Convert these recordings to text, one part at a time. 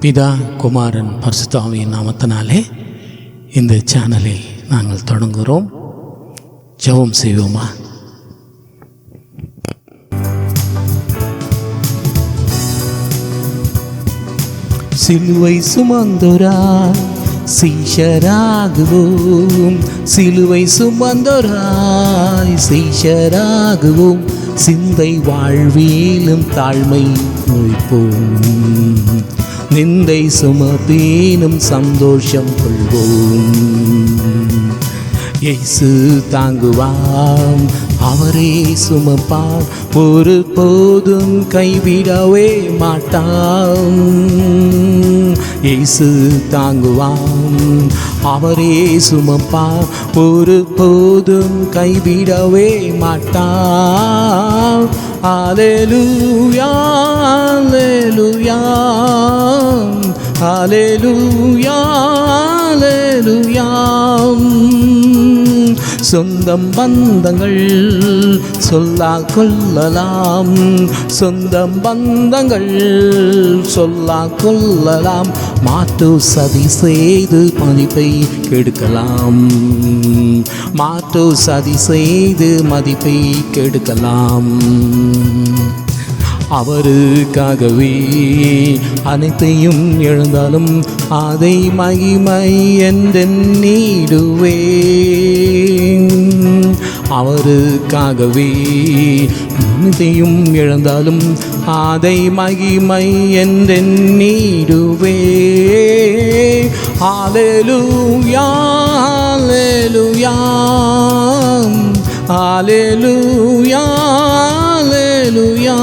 பிதா குமாரன் பரிசுத்த ஆவியின் நாமத்தினாலே இந்த சேனலை நாங்கள் தொடங்குகிறோம். ஜெபம் செய்வோமா? சிலுவை சுமந்தோராய் சீஷராகுவோம், சிலுவை சுமந்தோராய் சீஷராகுவோம், சிந்தை வாழ்விலும் தாழ்மை நோய்ப்போம், நிந்தை சுமப்பீனும் சந்தோஷம் கொள்வோம். இயேசு தாங்குவாம், அவரே சுமப்பார், ஒரு போதும் கைவிடவே மாட்டாம். இயேசு தாங்குவாம், அவரே சுமப்பார், ஒரு போதும் கைவிடவே மாட்டார். அல்லேலூயா அல்லேலூயா அல்லேலூயா அல்லேலூயா. சொந்தம் பந்தங்கள் சொல்லால் கொள்ளலாம், சொந்தம் பந்தங்கள் சொல்லால் கொள்ளலாம், மாற்று சதி செய்து மதிப்பை கெடுக்கலாம், மாற்று சதி செய்து மதிப்பை கெடுக்கலாம். அவருக்காகவே அனைத்தையும் இழந்தாலும் அதை மகிமை என்றெண்ணிடுவேன். அவருக்காகவே அனைத்தையும் இழந்தாலும் அதை மகிமை என்றெண்ணிடுவேன். அல்லேலூயா அல்லேலூயா அல்லேலூயா அல்லேலூயா.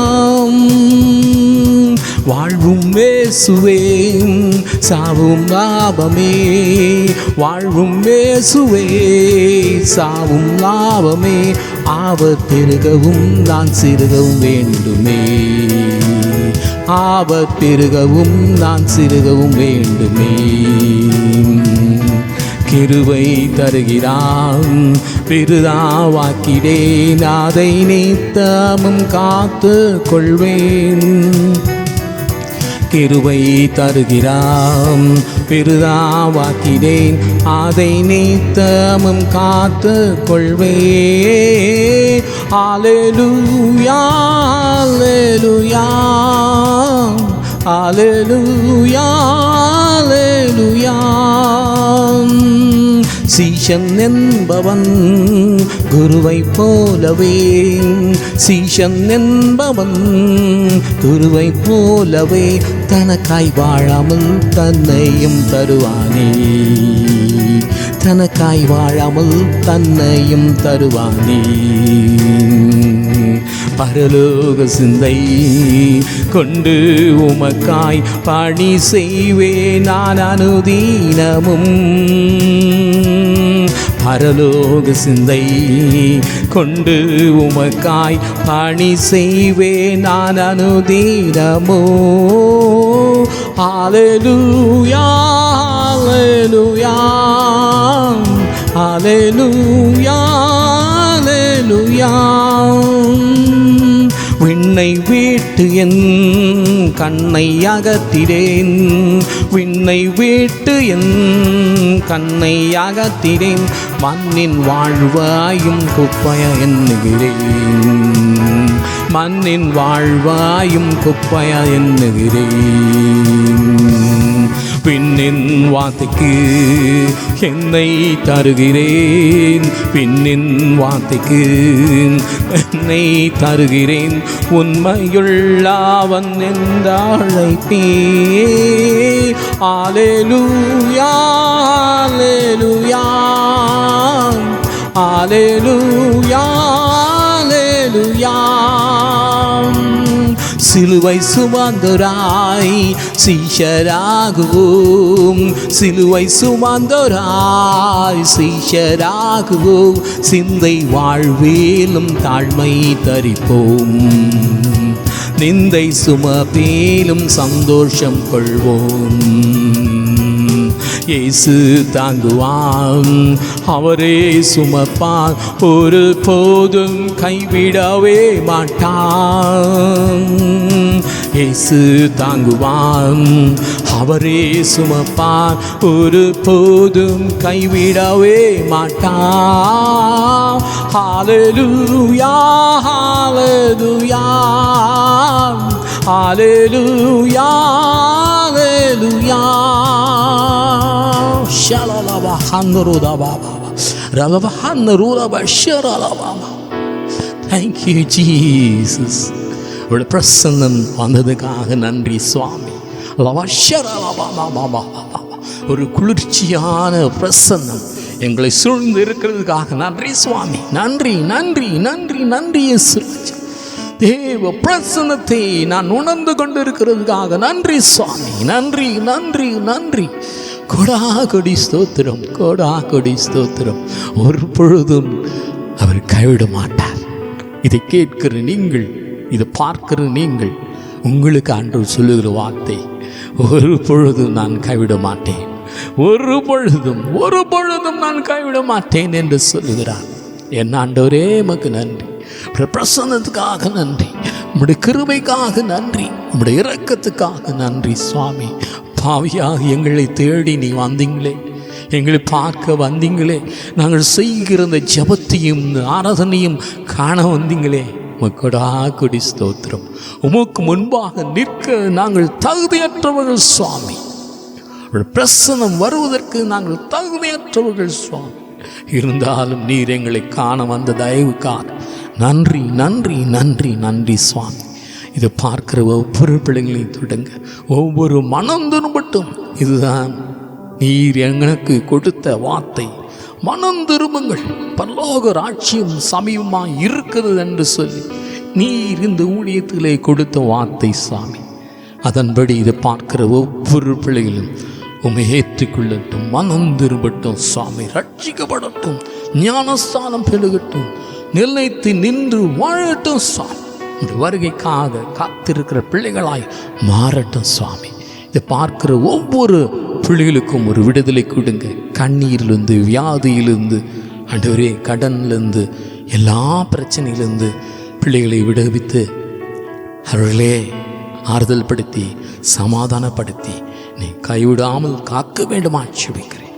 வாழ்வும் இயேசுவே சாவும் லாபமே, வாழ்வும் இயேசுவே சாவும் லாபமே, ஆபத் பெருகவும் நான் சிறுகவும் வேண்டுமே, ஆபத் பெருகவும் நான் சிறுகவும் வேண்டுமே. கிருபை தருகிறான் பெரிதாவாக்கிடேன், அதை நித்தமும் காத்து கொள்வேன். கிருபை தருகிறான் பெரிதாவாக்கிடேன், அதை நித்தமும் காத்து கொள்வேன். அல்லேலூயா அல்லேலூயா அல்லேலூயா அல்லேலூயா. சீஷன் என்பவன் குருவை போலவே, சீஷன் என்பவன் குருவை போலவே, தனக்காய் வாழாமல் தன்னையும் தருவானே, தனக்காய் வாழாமல் தன்னையும் தருவானே. பரலோக சிந்தை கொண்டு உமக்காய் பணி செய்வேன் நான் அனுதீனமும், பரலோக சிந்தை கொண்டு உமக்காய் பணி செய்வேன் நான் அனுதீனமோ. அல்லேலூயா அல்லேலூயா அல்லேலூயா அல்லேலூயா. விண்ணை விட்டு என் கண்ணை அகத்திடேன், விண்ணை விட்டு என் கண்ணை அகத்திடேன், மண்ணின் வாழ்வாயும் குப்பைய எண்ணுகிறேன், மண்ணின் வாழ்வாயும் குப்பைய எண்ணுகிறேன். பின்னின் வார்த்தைக்கு என்னை தருகிறேன், பின்னின் வார்த்தைக்கு என்னை தருகிறேன், உண்மையுள்ளவன் என்றழைப்பே. அல்லேலூயா அல்லேலூயா அல்லேலூயா அல்லேலூயா. சிலுவை சுமந்தோராய் சீஷராகுவோம், சிலுவை சுமந்தோராய் சீஷராகுவோம், சிந்தை வாழ்விலும் தாழ்மை தரிப்போம், நிந்தை சுமப்பேலும் சந்தோஷம் கொள்வோம். இயேசு தாங்குவான், அவரே சுமப்பான், ஒரு போதும் கைவிடவே மாட்டான். இயேசு தாங்குவான், அவரே சுமப்பான், ஒரு போதும் கைவிடவே மாட்டான். ஹல்லேலூயா ஹல்லேலூயா ஹல்லேலூயா ஹல்லேலூயா. ஷலலவா ஹன்னருதா பாபா ரலவா ஹன்னருதா ஷரலவா. Thank you Jesus. உடைய பிரசன்னம் வந்ததுக்காக நன்றி சுவாமி. ஒரு குளிர்ச்சியான பிரசன்னம் எங்களை சூழ்ந்து இருக்கிறதுக்காக நன்றி சுவாமி. நன்றி நன்றி நன்றி நன்றி இயேசு. தேவ பிரசன்னத்தை நான் உணர்ந்து கொண்டிருக்கிறதுக்காக நன்றி சுவாமி. நன்றி நன்றி நன்றி. கொடா கொடி ஸ்தோத்திரம், கொடா கொடி ஸ்தோத்திரம். ஒரு பொழுதும் அவர் கைவிட மாட்டார். இதை கேட்கிற நீங்கள், இதை பார்க்கிற நீங்கள், உங்களுக்கு ஆண்டவர் சொல்லுகிற வார்த்தை, ஒரு பொழுதும் நான் கைவிட மாட்டேன், ஒரு பொழுதும் நான் கைவிட மாட்டேன் என்று சொல்லுகிறார். என் ஆண்டவரே உமக்கு நன்றி. பிரசன்னத்துக்காக நன்றி, உம்முடைய கிருபைக்காக நன்றி, உம்முடைய இரக்கத்துக்காக நன்றி சுவாமி. பாவியாக எங்களை தேடி நீ வந்தீங்களே, எங்களை பார்க்க வந்தீங்களே, நாங்கள் செய்கிற இந்த ஜபத்தையும் ஆராதனையும் காண வந்தீங்களே, உமக்கொடா கொடி ஸ்தோத்திரம். உமக்கு முன்பாக நிற்க நாங்கள் தகுதியற்றவர்கள் சுவாமி. பிரசன்னம் வருவதற்கு நாங்கள் தகுதியற்றவர்கள் சுவாமி. இருந்தாலும் நீர் எங்களை காண வந்த தயவுக்காக நன்றி நன்றி நன்றி நன்றி சுவாமி. இதை பார்க்கிற ஒவ்வொரு பிள்ளைகளையும் தொடங்க, ஒவ்வொரு மனம் திரும்பட்டும். இதுதான் நீர் எனக்கு கொடுத்த வார்த்தை, மனம் திரும்புங்கள், பரலோக ராஜ்யம் சமீபமாக இருக்கிறது என்று சொல்லி நீர் இந்த ஊழியத்திலே கொடுத்த வார்த்தை சாமி. அதன்படி இதை பார்க்கிற ஒவ்வொரு பிள்ளைகளும் உம்மை ஏற்றுக்கொள்ளட்டும், மனம் திரும்பட்டும் சுவாமி. ரட்சிக்கப்படட்டும், ஞானஸ்தானம் பெருகட்டும், நிலைத்து நின்று வாழட்டும் சுவாமி. வருகைக்காக காத்திருக்கிற பிள்ளைகளாய் மாறட்டும் சுவாமி. இதை பார்க்கிற ஒவ்வொரு பிள்ளைகளுக்கும் ஒரு விடுதலை கொடுங்க. கண்ணீரிலிருந்து, வியாதியிலிருந்து, ஆண்டவரே கடனிலிருந்து, எல்லா பிரச்சனையிலிருந்து பிள்ளைகளை விடுவித்து அவர்களே ஆறுதல் படுத்தி சமாதானப்படுத்தி நீ கைவிடாமல் காக்க வேண்டுமா ஜெபிக்கிறேன்.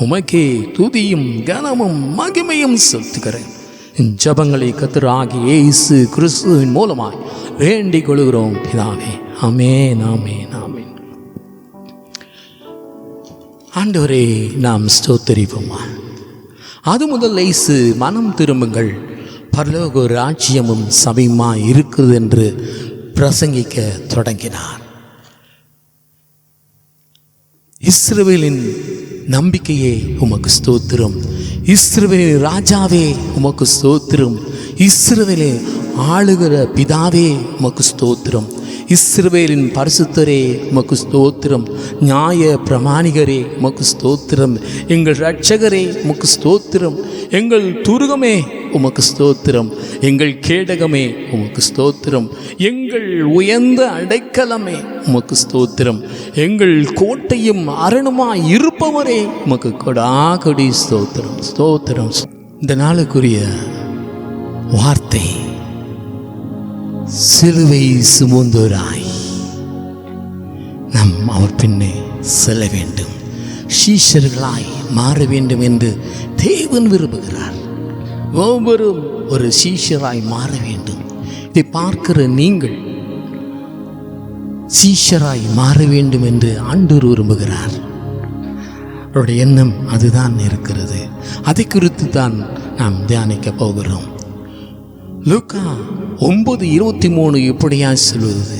உமக்கே துதியும் கனமும் மகிமையும் செலுத்துகிறேன். ஜபங்களை கர்த்தராகிய இயேசு கிறிஸ்துவின் மூலமாய் வேண்டிக் கொள்கிறோம் பிதாவே. ஆமென் ஆமென் ஆமென். ஆண்டவரே நாம் ஸ்தோத்திரிப்போமா. அது முதல் இயேசு மனம் திரும்புங்கள், பரலோக ராஜ்யமும் சமீபமாய் இருக்கிறது என்று பிரசங்கிக்க தொடங்கினார். இஸ்ரவேலின் நம்பிக்கையே உமக்கு ஸ்தோத்திரம், இஸ்ரவேலின் ராஜாவே உமக்கு ஸ்தோத்திரம், இஸ்ரவேலை ஆளுகிற பிதாவே உமக்கு ஸ்தோத்திரம், இஸ்ரவேலின் பரிசுத்தரே உமக்கு ஸ்தோத்திரம், நியாய பிரமாணிகரே உமக்கு ஸ்தோத்திரம், எங்கள் இரட்சகரே உமக்கு ஸ்தோத்திரம், எங்கள் துருகமே உமக்கு ஸ்தோத்திரம், எங்கள் கேடகமே உமக்கு ஸ்தோத்திரம், எங்கள் உயர்ந்த அடைக்கலமே உமக்கு ஸ்தோத்திரம், எங்கள் கோட்டையும் அரணுமாய் இருப்பவரே உமக்கு கொடா கொடி ஸ்தோத்திரம் ஸ்தோத்திரம். இந்த நாளுக்குரிய வார்த்தை, சிலுவை சுமந்தோராய் நாம் அவர் பின்னே செல்ல வேண்டும், சீஷர்களாய் மாற வேண்டும் என்று தேவன் விரும்புகிறார். ஒவ்வொரு ஒரு சீஷராய் மாற வேண்டும். இதை பார்க்கிற நீங்கள் சீஷராய் மாற வேண்டும் என்று ஆண்டவர் விரும்புகிறார். அவருடைய எண்ணம் அதுதான் இருக்கிறது. அதை குறித்து தான் நாம் தியானிக்க போகிறோம். லூக்கா 9:23 இப்படியா சொல்வது,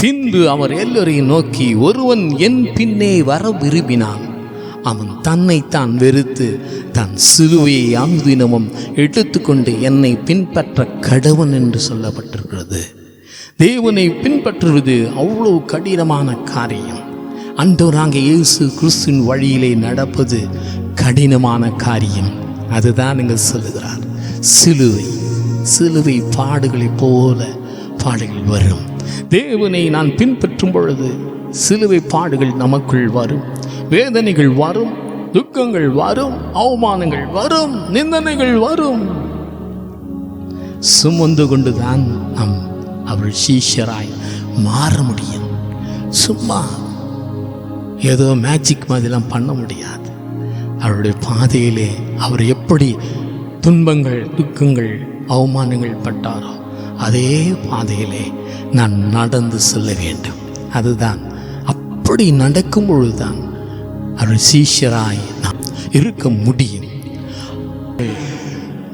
பின்பு அவர் எல்லோரையும் நோக்கி, ஒருவன் என் பின்னே வர விரும்பினான், அவன் தன்னைத்தான் வெறுத்து தன் சிலுவையை அனுதினமும் எடுத்துக்கொண்டு என்னை பின்பற்ற கடவன் என்று சொல்லப்பட்டிருக்கிறது. தேவனை பின்பற்றுவது அவ்வளவு கடினமான காரியம். ஆண்டவராகிய இயேசு கிறிஸ்துவின் வழியிலே நடப்பது கடினமான காரியம். அதுதான் இங்கே சொல்லுகிறார். சிலுவை பாடுகளைப் போல பாடுகள் வரும். தேவனை நான் பின்பற்றும் பொழுது சிலுவை பாடுகள் நமக்குள் வரும், வேதனைகள் வரும், துக்கங்கள் வரும், அவமானங்கள் வரும், நிந்தனைகள் வரும். சுமந்து கொண்டுதான் நாம் அவள் சீஷராய் மாற முடியும். சும்மா ஏதோ மேஜிக் மாதிரிலாம் பண்ண முடியாது. அவருடைய பாதையிலே அவர் எப்படி துன்பங்கள், துக்கங்கள், அவமானங்கள் பட்டாரோ அதே பாதையிலே நான் நடந்து செல்ல வேண்டும். அதுதான், அப்படி நடக்கும் பொழுதுதான் அவர் சீஷராய் நாம் இருக்க முடியும்.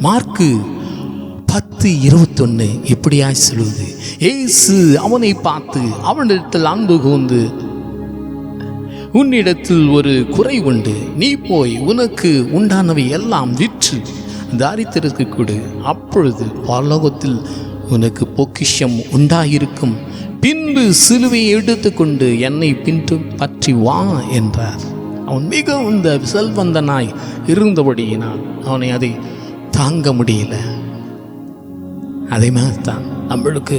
மார்க்கு 10:21 இப்படியாய் சொல்லுது, இயேசு அவனை பார்த்து அவனிடத்தில் அன்பு கூர்ந்து, உன்னிடத்தில் ஒரு குறை உண்டு, நீ போய் உனக்கு உண்டானவை எல்லாம் விற்று தாரித்திற்கு கொடு, அப்பொழுது பரலோகத்தில் உனக்கு பொக்கிஷம் உண்டாயிருக்கும், பின்பு சிலுவையை எடுத்துக்கொண்டு என்னை பின்பற்றி வா என்றார். அவன் மிகவும் செல்வந்தனாய் இருந்தபடியினால் அவனை அதை தாங்க முடியல. அதே மாதிரி தான் நம்மளுக்கு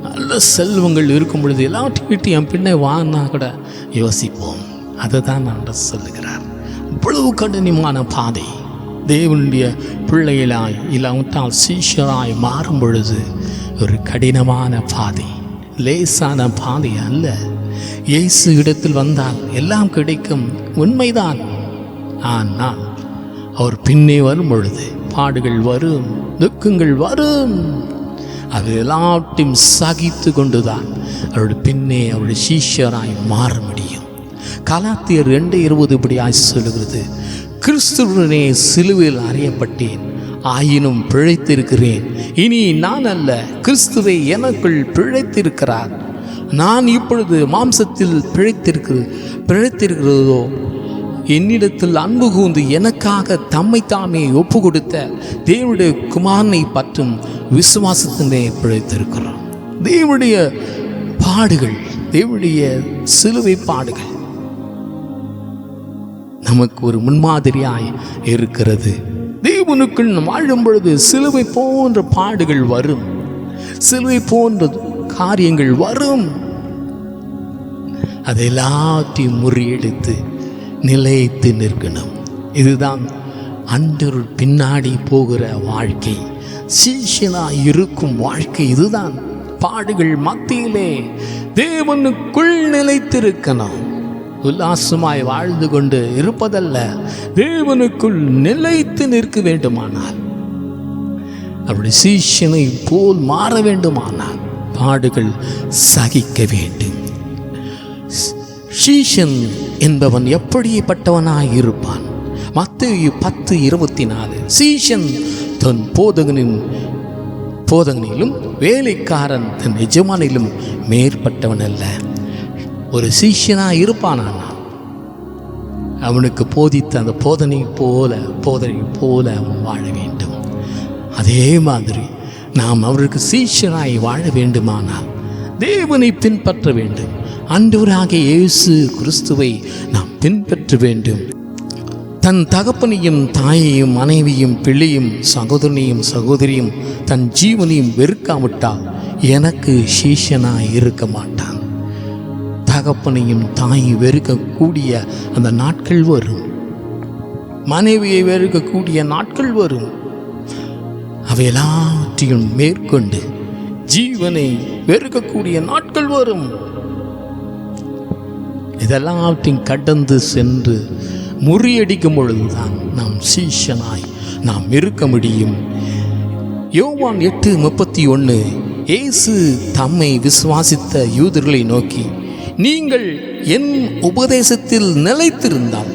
நல்ல செல்வங்கள் இருக்கும் பொழுது எல்லாத்தையும் விட்டு என் பின்னே வாங்கினா கூட யோசிப்போம். அதை தான் நான் சொல்லுகிறார். இவ்வளவு கடினமான பாதை தேவனுடைய பிள்ளைகளாய் இல்லாவிட்டால் சீஷராய் மாறும் பொழுது ஒரு கடினமான பாதை, லேசான பாதை அல்ல. இயேசு இடத்தில் வந்தால் எல்லாம் கிடைக்கும், உண்மைதான். ஆனால் அவர் பின்னே வரும் பொழுது பாடுகள் வரும், துக்கங்கள் வரும். அது எல்லாத்தையும் சகித்து கொண்டுதான் அவருடைய பின்னே அவருடைய சீஷராய் மாற முடியும். கலாத்தியர் 2:20 இப்படியாய் சொல்லுகிறது, கிறிஸ்துவுடனே சிலுவையில் அறையப்பட்டேன், ஆயினும் பிழைத்திருக்கிறேன். இனி நான் அல்ல, கிறிஸ்துவை எனக்குள் பிழைத்திருக்கிறார். நான் இப்பொழுது மாம்சத்தில் பிழைத்திருக்கிறதோ என்னிடத்தில் அன்பு கூர்ந்து எனக்காக தம்மை தாமே ஒப்பு கொடுத்த தேவனுடைய குமாரனை பற்றும் விசுவாசத்திலே பிழைத்திருக்கிறோம். தேவனுடைய பாடுகள், தேவனுடைய சிலுவை பாடுகள் நமக்கு ஒரு முன்மாதிரியாய் இருக்கிறது. தேவனுக்குள் வாழும் பொழுது சிலுவை போன்ற பாடுகள் வரும், சிலுவை போன்ற காரியங்கள் வரும். அதை எல்லாத்தையும் முறியடித்து நிலைத்து நிற்கணும். இதுதான் ஆண்டவர் பின்னாடி போகிற வாழ்க்கை, சீஷனாய் இருக்கும் வாழ்க்கை. இதுதான் பாடுகள் மத்தியிலே தேவனுக்குள் நிலைத்திருக்கணும். உல்லாசமாய் வாழ்ந்து கொண்டு இருப்பதல்ல, தேவனுக்குள் நிலைத்து நிற்க வேண்டுமானால், அப்படி சீஷனை போல் மாற வேண்டுமானால் பாடுகள் சகிக்க வேண்டும். சீஷன் என்பவன் எப்படிப்பட்டவனாய் இருப்பான்? மத்தேயு 10:24 சீஷன் தன் போதகனிலும் வேலைக்காரன் தன் எஜமானிலும் மேற்பட்டவன் அல்ல. ஒரு சீஷனாய் இருப்பானான், அவனுக்கு போதித்த அந்த போதனை போல அவன் வாழ வேண்டும். அதே மாதிரி நாம் அவருக்கு சீஷனாய் வாழ வேண்டுமானால் தேவனை பின்பற்ற வேண்டும். ஆண்டவராகிய இயேசு கிறிஸ்துவை நாம் பின்பற்ற வேண்டும். தன் தகப்பனையும் தாயையும் மனைவியும் பிள்ளையும் சகோதரனையும் சகோதரியும் தன் ஜீவனையும் வெறுக்காவிட்டால் எனக்கு சீஷனாய் இருக்க மாட்டான். தகப்பனையும் தாயை வெறுக்கக்கூடிய அந்த நாட்கள் வரும், மனைவியை வெறுக்கக்கூடிய நாட்கள் வரும். அவை எல்லாவற்றையும் மேற்கொண்டு ஜீவனை வெறுக்கக்கூடிய நாட்கள் வரும். இதெல்லாவற்றையும் கடந்து சென்று முறியடிக்கும் பொழுதுதான் நாம் சீஷனாய் நாம் இருக்க முடியும். யோவான் 8:31 இயேசு தம்மை விசுவாசித்த யூதர்களை நோக்கி, நீங்கள் என் உபதேசத்தில் நிலைத்திருந்தால்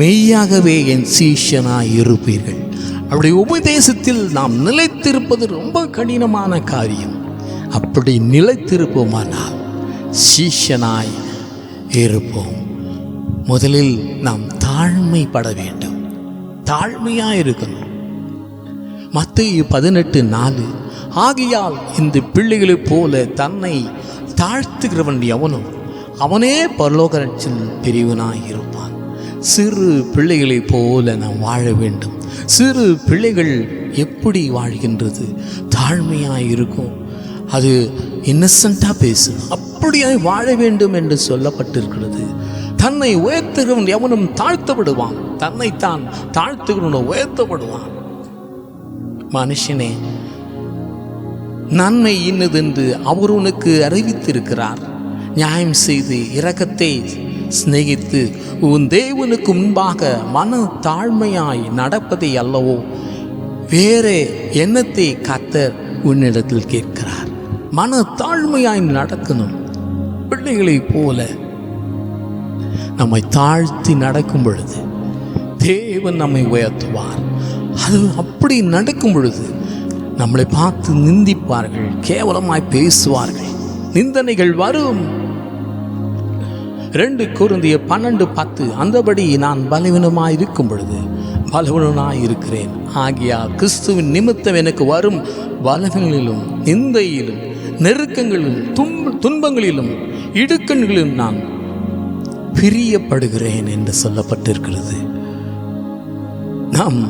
மெய்யாகவே என் சீஷனாய் இருப்பீர்கள். அப்படி உபதேசத்தில் நாம் நிலைத்திருப்பது ரொம்ப கடினமான காரியம். அப்படி நிலைத்திருப்போமானால் சீஷனாய் இருப்போம். முதலில் நாம் தாழ்மைப்பட வேண்டும், தாழ்மையாக இருக்கணும். மத்தேயு 18:4 ஆகையால் இந்த பிள்ளைகளைப் போல தன்னை தாழ்த்துகிறவன் எவனும் அவனே பரலோக ராஜ்யத்தில் பெரியவனாய் இருப்பான். சிறு பிள்ளைகளைப் போல நாம் வாழ வேண்டும். சிறு பிள்ளைகள் எப்படி வாழ்கின்றது? தாழ்மையாக இருக்கும், அது இன்னசென்ட்டாக பேசும். அப்படியாய் வாழ வேண்டும் என்று சொல்லப்பட்டிருக்கிறது. தன்னை உயர்த்துகிறவன் எவனும் தாழ்த்தப்படுவான், தன்னைத்தான் தாழ்த்துகிறவன் உயர்த்தப்படுவான். மனுஷனே நன்மை இன்னதென்று அவர் உனக்கு அறிவித்திருக்கிறார். நியாயம் செய்து இரக்கத்தை சிநேகித்து உன் தேவனுக்கு முன்பாக மன தாழ்மையாய் நடப்பதை அல்லவோ வேறே எண்ணத்தை கர்த்தர் உன்னிடத்தில் கேட்கிறார். மன தாழ்மையாய் நடக்கணும். பிள்ளைகளைப் போல நம்மை தாழ்த்தி நடக்கும் பொழுது தேவன் நம்மை உயர்த்துவார். அது அப்படி நடக்கும் பொழுது நம்மளை பார்த்து நிந்திப்பார்கள், கேவலமாய் பேசுவார்கள், நிந்தனைகள் வரும். 2 கொரிந்தியர் 12:10 அந்தபடி நான் பலவீனமாய் இருக்கும் பொழுது பலவீனனாய் இருக்கிறேன். ஆகியால் கிறிஸ்துவின் நிமித்தம் எனக்கு வரும் பலவீனங்களிலும் நிந்தையிலும் நெருக்கங்களிலும் துன்பங்களிலும் இடுக்கண்களிலும் நான் பிரியப்படுகிறேன் என்று சொல்லப்பட்டிருக்கிறது. நாம்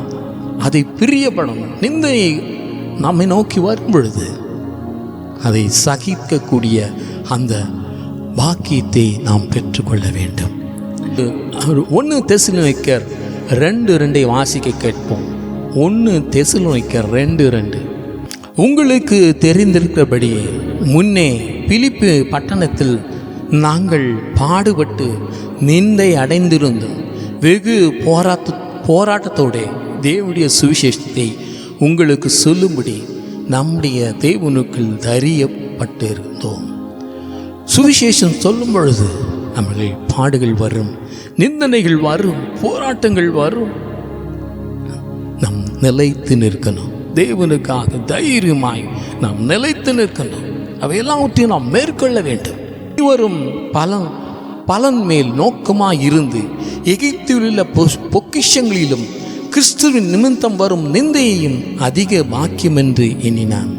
அதை பிரியப்படணும். நிந்தையை நம்மை நோக்கி வரும் பொழுது அதை சகிக்கக்கூடிய அந்த பாக்கியத்தை நாம் பெற்றுக்கொள்ள வேண்டும். 1 தெசலோனிக்கர் 2:2 வாசிக்க கேட்போம். 1 தெசலோனிக்கர் 2:2 உங்களுக்கு தெரிந்திருக்கிறபடியே முன்னே பிலிப்பு பட்டணத்தில் நாங்கள் பாடுபட்டு நிந்தை அடைந்திருந்தோம். வெகு போராட்டத்தோடு தேவனுடைய சுவிசேஷத்தை உங்களுக்கு சொல்லும்படி நம்முடைய தேவனுக்குள் தைரியப்பட்டிருந்தோம். சுவிசேஷம் சொல்லும் பொழுது நம்மளை பாடுகள் வரும், நிந்தனைகள் வரும், போராட்டங்கள் வரும். நாம் நிலைத்து நிற்கணும். தேவனுக்காக தைரியமாய் நாம் நிலைத்து நிற்கணும். அவையெல்லாவற்றையும் நாம் மேற்கொள்ள வேண்டும். வரும் பலன் மேல் நோக்கமாய் இருந்து எகிப்தில் உள்ள பொக்கிஷங்களிலும் கிறிஸ்துவின் நிமித்தம் வரும் நிந்தையையும் அதிக பாக்கியம் என்று எண்ணினான்.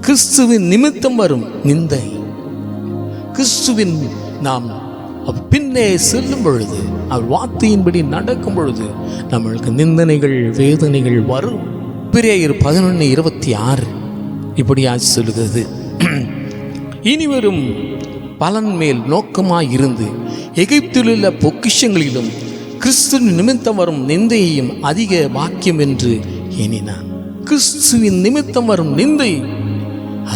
கிறிஸ்துவின் நிமித்தம் வரும் நிந்தை, கிறிஸ்துவின் நாம் பின்னே செல்லும் பொழுது, அவர் வார்த்தையின்படி நடக்கும் பொழுது நம்மளுக்கு நிந்தனைகள் வேதனைகள் வரும். பிரியர் 11:26 இப்படியா சொல்லுகிறது, இனிவரும் பலன் மேல் நோக்கமாய் இருந்து எகிப்திலுள்ள பொக்கிஷங்களிலும் கிறிஸ்துவின் நிமித்தம் வரும் நிந்தையையும் அதிக பாக்கியம் என்று எண்ணினான். கிறிஸ்துவின் நிமித்தம் வரும் நிந்தை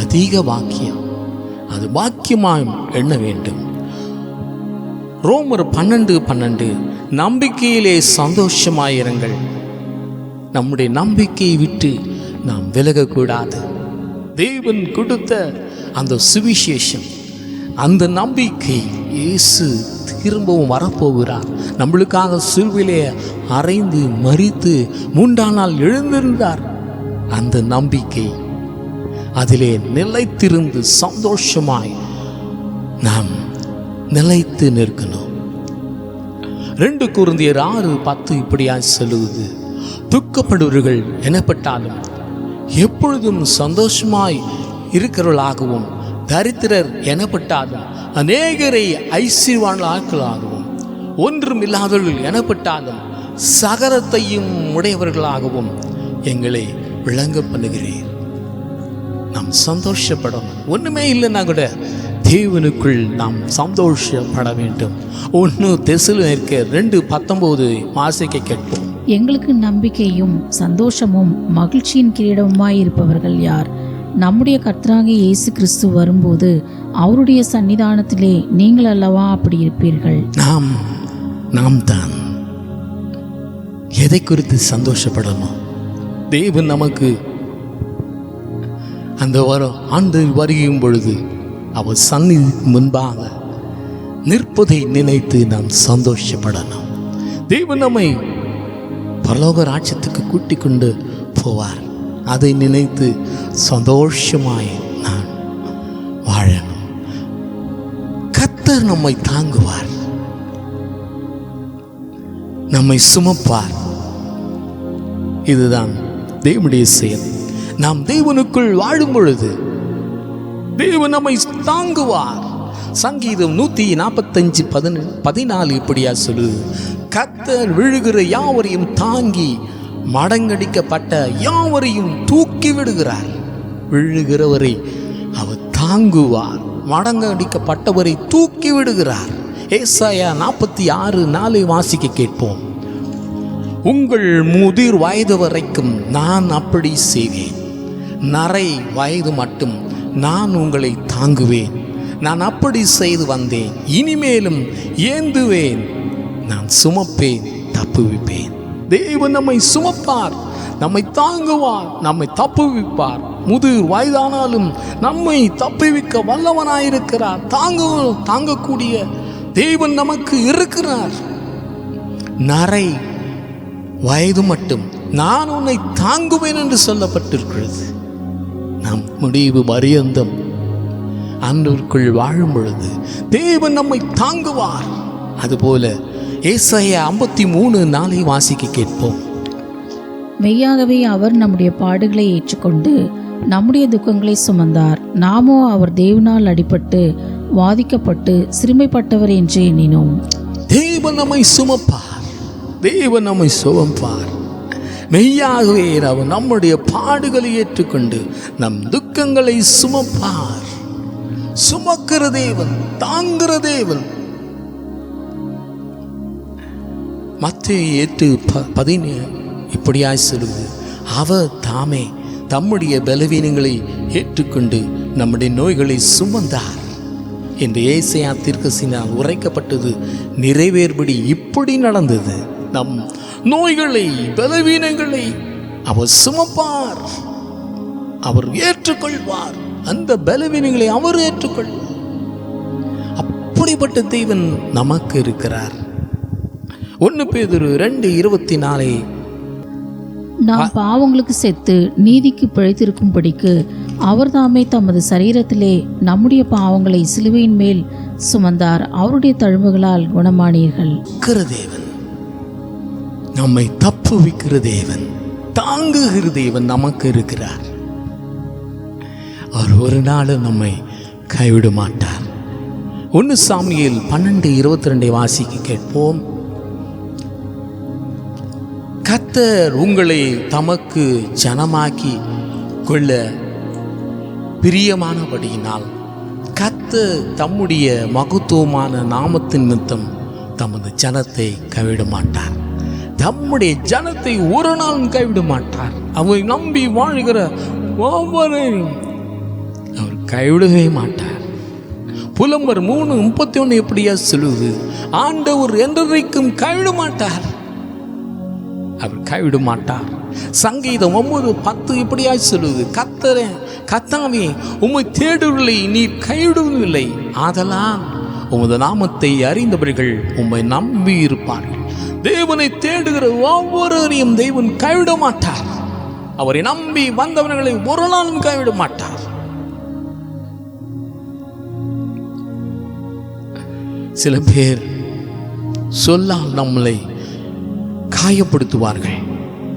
அதிக பாக்கியம், அது பாக்கியமாய் எண்ண வேண்டும். ரோமர் 12:12 நம்பிக்கையிலே சந்தோஷமாயிருங்கள். நம்முடைய நம்பிக்கையை விட்டு நாம் விலகக்கூடாது. தேவன் கொடுத்த அந்த சுவிசேஷம், அந்த நம்பிக்கை, இயேசு திரும்பவும் வரப்போகிறார். நம்மளுக்காக சிலுவையிலே அறைந்து மரித்து 3ஆம் நாள் எழுந்திருந்தார். அந்த நம்பிக்கை, அதிலே நிலைத்திருந்து சந்தோஷமாய் நாம் நிலைத்து நிற்கணும். 2 கொரிந்தியர் 6:10 இப்படியா சொல்லுவது, துக்கப்படுவர்கள் எனப்பட்டாலும் எப்பொழுதும் சந்தோஷமாய் இருக்கிறவர்களாகவும், தரித்திரர் எனப்பட்டாலும் அநேகரை ஐஸ்வர்யவான்களாகவும், ஒன்றும் இல்லாதவர்கள் எனப்பட்டாலும் சகலத்தையும் உடையவர்களாகவும் எங்களை விளங்க பண்ணுகிறீர். நாம் சந்தோஷப்படணும். ஒன்றுமே இல்லைன்னா கூட தேவனுக்குள் நாம் சந்தோஷப்பட வேண்டும். 1 தெசலோனிக்கர் 2:19 வாசிக்க கேட்போம். எங்களுக்கு நம்பிக்கையும் சந்தோஷமும் மகிழ்ச்சியின் கிரீடமுமாயிருப்பவர்கள் யார்? நம்முடைய கர்த்தராகிய இயேசு கிறிஸ்து வரும்போது அவருடைய சன்னிதானத்திலே நீங்கள் அல்லவா அப்படி இருப்பீர்கள். நாம் தான் எதை குறித்து சந்தோஷப்படணும்? தேவன் நமக்கு அந்த ஆண்டு வருகும் பொழுது அவர் சந்நிதிக்கு முன்பாக நிற்பதை நினைத்து நாம் சந்தோஷப்படணும். தேவன் நம்மை பரலோக ராஜ்யத்துக்கு கூட்டிக் கொண்டு போவார். அதை நினைத்து சந்தோஷமாய் நான் வாழணும். கர்த்தர் நம்மை தாங்குவார், நம்மை சுமப்பார். இதுதான் தேவனுடைய செயல். நாம் தேவனுக்குள் வாழும் பொழுது தேவன் நம்மை தாங்குவார். சங்கீதம் 145:14 இப்படியா சொல்லுது, கர்த்தர் விழுகிற யாவரையும் தாங்கி மடங்கடிக்கப்பட்ட யாவரையும் தூக்கி விடுகிறார். விழுகிறவரை அவர் தாங்குவார், மடங்கடிக்கப்பட்டவரை தூக்கி விடுகிறார். ஏசாயா 46:4 வாசிக்க கேட்போம். உங்கள் முதிர் வயது வரைக்கும் நான் அப்படி செய்வேன், நரை வயது மட்டும் நான் உங்களை தாங்குவேன். நான் அப்படி செய்து வந்தேன், இனிமேலும் ஏந்துவேன். நான் சுமப்பேன், தப்புவிப்பேன். தேவன் நம்மை சுமப்பார், நம்மை தாங்குவார், நம்மை தப்புவிப்பார். முதிர் வயதானாலும் நம்மை தப்புவிக்க வல்லவனாயிருக்கிறார். தாங்கக்கூடிய தேவன் நமக்கு இருக்கிறார். நரை வயது மட்டும் நான் உன்னை தாங்குவேன் என்று சொல்லப்பட்டிருக்கிறது. நம் முடிவு பரியந்தம் அன்றுக்குள் வாழும் பொழுது தேவன் நம்மை தாங்குவார். அதுபோல ஏசாயா 53:4 வாசிக்க கேட்போம். மெய்யாகவே அவர் நம்முடைய பாடுகளை ஏற்றுக்கொண்டு நம்முடைய துக்கங்களை சுமந்தார். நாமோ அவர் தேவனால் அடிபட்டு வாதிக்கப்பட்டு சிறுமைப்பட்டவர் என்று எண்ணினோம். தேவன் நம்மை சுமப்பார், தேவன் நம்மை சுமப்பார். மெய்யாகவே அவர் நம்முடைய பாடுகளை ஏற்றுக்கொண்டு நம் துக்கங்களை சுமப்பார். சுமக்கிற தேவன், தாங்குகிற தேவன். மத்தேயு 8:17 இப்படியாய் சொல்லுது, அவர் தாமே தம்முடைய பலவீனங்களை ஏற்றுக்கொண்டு நம்முடைய நோய்களை சுமந்தார் என்று ஏசாயா தீர்க்கதரிசியால் உரைக்கப்பட்டது நிறைவேறுபடி இப்படி நடந்தது. நம் நோய்களை, பலவீனங்களை அவர் சுமப்பார், அவர் ஏற்றுக்கொள்வார். அந்த பலவீனங்களை அவர் ஏற்றுக்கொள்வார். அப்படிப்பட்ட தேவன் நமக்கு இருக்கிறார். 1 பேதுரு 2:24 நாம் பாவங்களுக்கு செத்து நீதிக்கு பிழைத்திருக்கும்படிக்கு அவர் தாமே தமது சரீரத்திலே நம்முடைய பாவங்களை சிலுவையின் மேல் சுமந்தார். அவருடைய தழும்புகளால் குணமானீர்கள். தேவன் நம்மை தப்புவிக்கிற தேவன், தாங்குகிற தேவன் நமக்கு இருக்கிறார். அவர் ஒரு நாளும் நம்மை கைவிட மாட்டார். 1 சாமுவேல் 12:22 வாசிக்க கேட்போம். கர்த்தர் உங்களை தமக்கு ஜனமாக்கி கொள்ள பிரியமானபடியினால் கர்த்தர் தம்முடைய மகத்துவமான நாமத்தின் நிமித்தம் தமது ஜனத்தை கைவிட மாட்டார். தம்முடைய ஜனத்தை ஒரு நாளும் கைவிட மாட்டார். அவரை நம்பி வாழ்கிற ஒவ்வொருவரையும் அவர் கைவிடவே மாட்டார். புலம்பர் 3:31 எப்படியா சொல்லுவது, ஆண்டவர் என்றைக்கும் கைவிட மாட்டார், அவர் கைவிட மாட்டார். சங்கீதம் 9:10 இப்படியாய் சொல்லுவது, கர்த்தாவே உம்மை தேடுவதில்லை, நீர் கைவிடுவதில்லை, ஆதலால் உமது நாமத்தை அறிந்தவர்கள் உம்மை நம்பி இருப்பார்கள். தேவனை தேடுகிற ஒவ்வொருவரையும் தேவன் கைவிட மாட்டார். அவரை நம்பி வந்தவர்களை ஒரு நாளும் கைவிட மாட்டார். சில பேர் சொல்லால் நம்மளை காயப்படுத்துவார்கள்.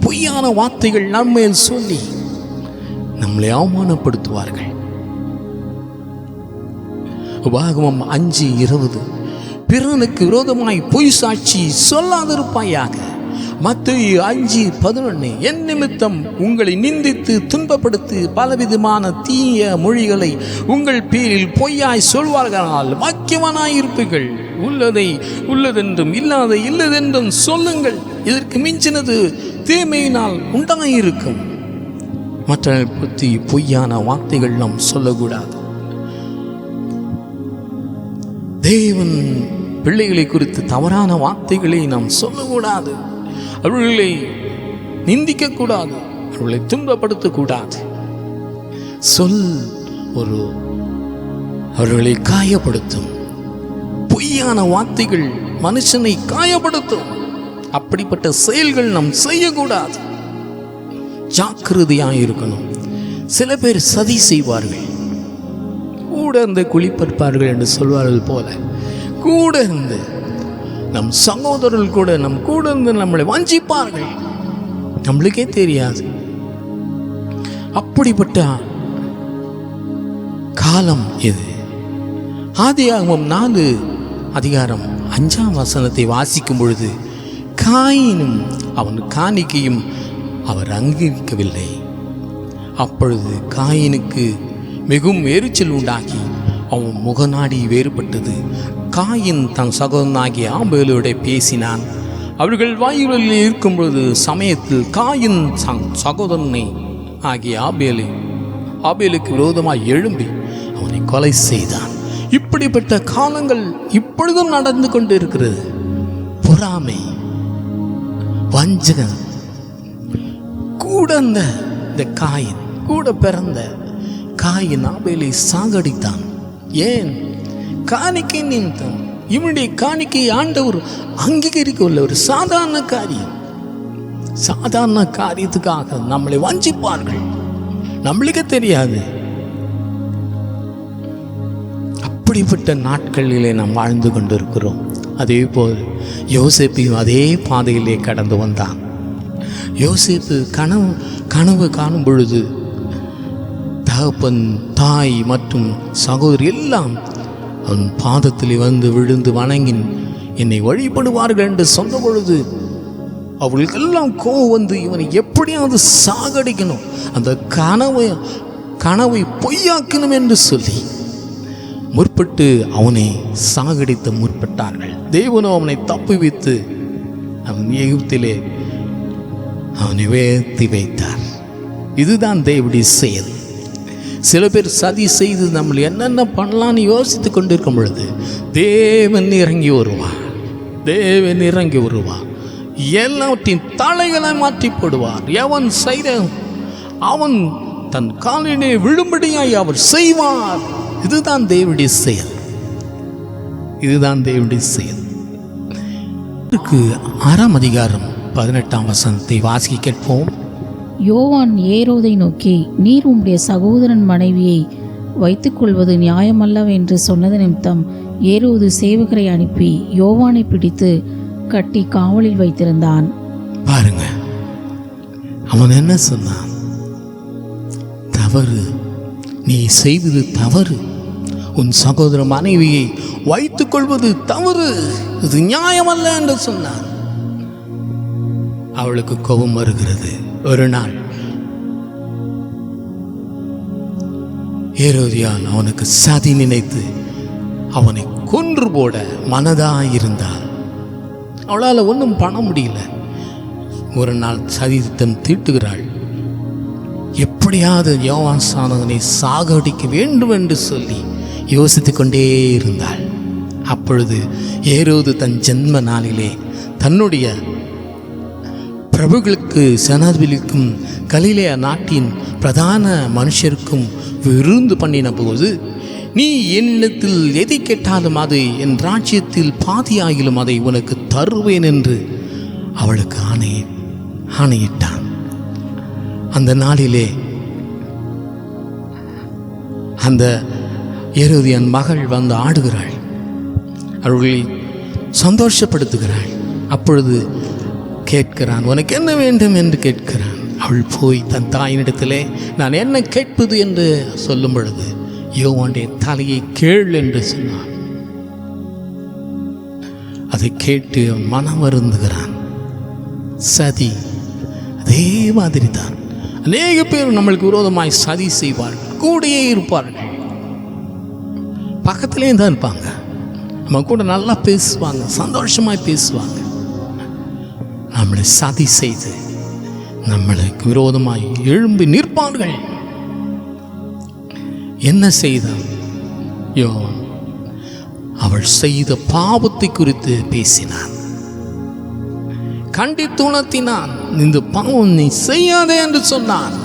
பொய்யான வார்த்தைகள் நம்மேல் சொல்லி நம்மளை அவமானப்படுத்துவார்கள். உபாகமம் 5:20 பிறனுக்கு விரோதமாய் பொய் சாட்சி சொல்லாதிருப்பாயாக. மத்தேயு 5:11 என் நிமித்தம் உங்களை நிந்தித்து துன்பப்படுத்தி பலவிதமான தீய மொழிகளை உங்கள் பேரில் பொய்யாய் சொல்வார்களால் வாக்கியவானாயிருப்பீர்கள். உள்ளதை உள்ளதென்றும் இல்லாத இல்லதென்றும் சொல்லுங்கள். இதற்கு மிஞ்சினது தீமையினால் உண்டாயிருக்கும். மற்றவர்களை பற்றி பொய்யான வார்த்தைகள் நாம் சொல்லக்கூடாது. தேவன் பிள்ளைகளை குறித்து தவறான வார்த்தைகளை நாம் சொல்லக்கூடாது. அவர்களை நிந்திக்கக்கூடாது, அவர்களை துன்பப்படுத்தக்கூடாது. சொல் அவர்களை காயப்படுத்தும். பொய்யான வார்த்தைகள் மனுஷனை காயப்படுத்தும். அப்படிப்பட்ட செயல்கள் நாம் செய்யக்கூடாது. ஜாக்கிரதையாயிருக்கணும். சில பேர் சதி செய்வார்கள், கூட இருந்து குளிப்பற்பார்கள் என்று சொல்வார்கள் போல கூட இருந்து நம் சகோதரர்கள் கூட நம் கூட இருந்து நம்மளை வஞ்சிப்பார்கள், நம்மளுக்கே தெரியாது. அப்படிப்பட்ட காலம் இது. ஆதியாகமம் 4:5 வாசிக்கும் பொழுது காயினும் அவன் காணிக்கையும் அவர் அங்கீகரிக்கவில்லை. அப்பொழுது காயினுக்கு மிகவும் எரிச்சல் உண்டாகி அவன் முகநாடி வேறுபட்டது. காயின் தன் சகோதரனாகிய ஆபேலோடு பேசினான். அவர்கள் வாயுகளில் இருக்கும் பொழுது சமயத்தில் காயின் தன் சகோதரனை ஆகிய ஆபேலை ஆபேலுக்கு விரோதமாய் எழும்பி அவனை கொலை செய்தான். இப்படிப்பட்ட காலங்கள் இப்பொழுதும் நடந்து கொண்டு இருக்கிறது. பொறாமை, வஞ்சகம் கூட இந்த காயின் கூட பிறந்த காயின் ஆபேலை சாகடித்தான். ஏன்? காணிக்கை நிமித்தம். இவனுடைய காணிக்கை ஆண்டவர் அங்கீகரிக்கவில்லை. ஒரு சாதாரண காரியம். சாதாரண காரியத்துக்காக நம்மளை வஞ்சிப்பார்கள், நம்மளுக்கு தெரியாது. அப்படிப்பட்ட நாட்களிலே நாம் வாழ்ந்து கொண்டிருக்கிறோம். அதே போல் யோசேப்பையும் அதே பாதையிலே கடந்து வந்தான். யோசேப்பு கனவு காணும் பொழுது தகப்பன், தாய் மற்றும் சகோதரி எல்லாம் அவன் பாதத்தில் வந்து விழுந்து வணங்கி என்னை வழிபடுவார்கள் என்று சொன்ன பொழுது அவர்களுக்கெல்லாம் கோவம் வந்து இவனை எப்படியாவது சாகடிக்கணும், அந்த கனவை பொய்யாக்கணும் என்று சொல்லி முற்பட்டு அவனை சாகடித்து முற்பட்டார்கள். தேவனோ அவனை தப்புவித்து அவன் எகிப்திலே அவனை உயர்த்தி வைத்தார். இதுதான் தேவனுடைய செயல். சில பேர் சதி செய்து நம்மளை என்னென்ன பண்ணலான்னு யோசித்து கொண்டிருக்கும் பொழுது தேவன் இறங்கி வருவார். தேவன் இறங்கி வருவார், எல்லாவற்றையும் தலைகளை மாற்றி போடுவார். எவன் செய்த அவன் தன் காலிலே விழும்படியாய் அவர் செய்வார். இதுதான் தேவனுடைய செயல். இதுதான் தேவனுடைய செயல். 6ஆம் அதிகாரம் 18ஆம் வசனத்தை வாசிக்க கேட்போம். யோவான் ஏரோதை நோக்கி, நீர் உம்முடைய சகோதரன் மனைவியை வைத்துக்கொள்வது நியாயமல்லவென்று சொன்னது நிமித்தம் ஏரோது சேவகரை அனுப்பி யோவானை பிடித்து கட்டி காவலில் வைத்திருந்தான். பாருங்க, அவன் என்ன சொன்னான்? தவறு, நீ செய்வது தவறு. உன் சகோதர மனைவியை வைத்துக் கொள்வது தவறு, இது நியாயமல்ல என்று சொன்னான். அவளுக்கு கோபம் வருகிறது. ஒரு நாள் ஏரோதியால் அவனுக்கு சதி நினைத்து அவனை கொன்று போட மனதாயிருந்தாள். அவளால் ஒன்றும் பண்ண முடியல. ஒரு நாள் சதி திட்டம் தீட்டுகிறாள். எப்படியாவது யோவான் ஸ்நானகனை சாகடிக்க வேண்டும் என்று சொல்லி யோசித்து கொண்டே இருந்தாள். அப்பொழுது ஏரோது தன் ஜென்ம நாளிலே தன்னுடைய பிரபுக்களுக்கு, சேனாதிபதிக்கும், கலிலேயா நாட்டின் பிரதான மனுஷருக்கும் விருந்து பண்ணின போது, நீ என்னிடத்தில் எதை கேட்டாலும் அதை, என் ராஜ்யத்தில் பாதியாகிலும் அதை உனக்கு தருவேன் என்று அவளுக்கு ஆணையிட்டான். அந்த நாளிலே அந்த ஏரோதியன் மகள் வந்து ஆடுகிறாள், அவர்களை சந்தோஷப்படுத்துகிறாள். அப்பொழுது கேட்கிறான், உனக்கு என்ன வேண்டும் என்று கேட்கிறான். அவள் போய் தன் தாயினிடத்திலே நான் என்ன கேட்பது என்று சொல்லும் பொழுது யோவானுடைய தலையை கேள் என்று சொன்னான். அதை கேட்டு மனம் வருந்துகிறான். சதி அதே மாதிரி தான். அநேக பேர் நம்மளுக்கு விரோதமாய் சதி செய்வார்கள், கூடயே இருப்பார்கள், பக்கத்திலே தான் இருப்பாங்க, நம்ம கூட நல்லா பேசுவாங்க, சந்தோஷமாய் பேசுவாங்க. நம்மளை சதி செய்து நம்மளுக்கு விரோதமாய் எழும்பி நிற்பார்கள். என்ன செய்தான் யோவான்? அவள் செய்த பாவத்தை குறித்து பேசினான், கண்டித்து உணர்த்தினான். இந்த பாவம் நீ செய்யாதே என்று சொன்னான்.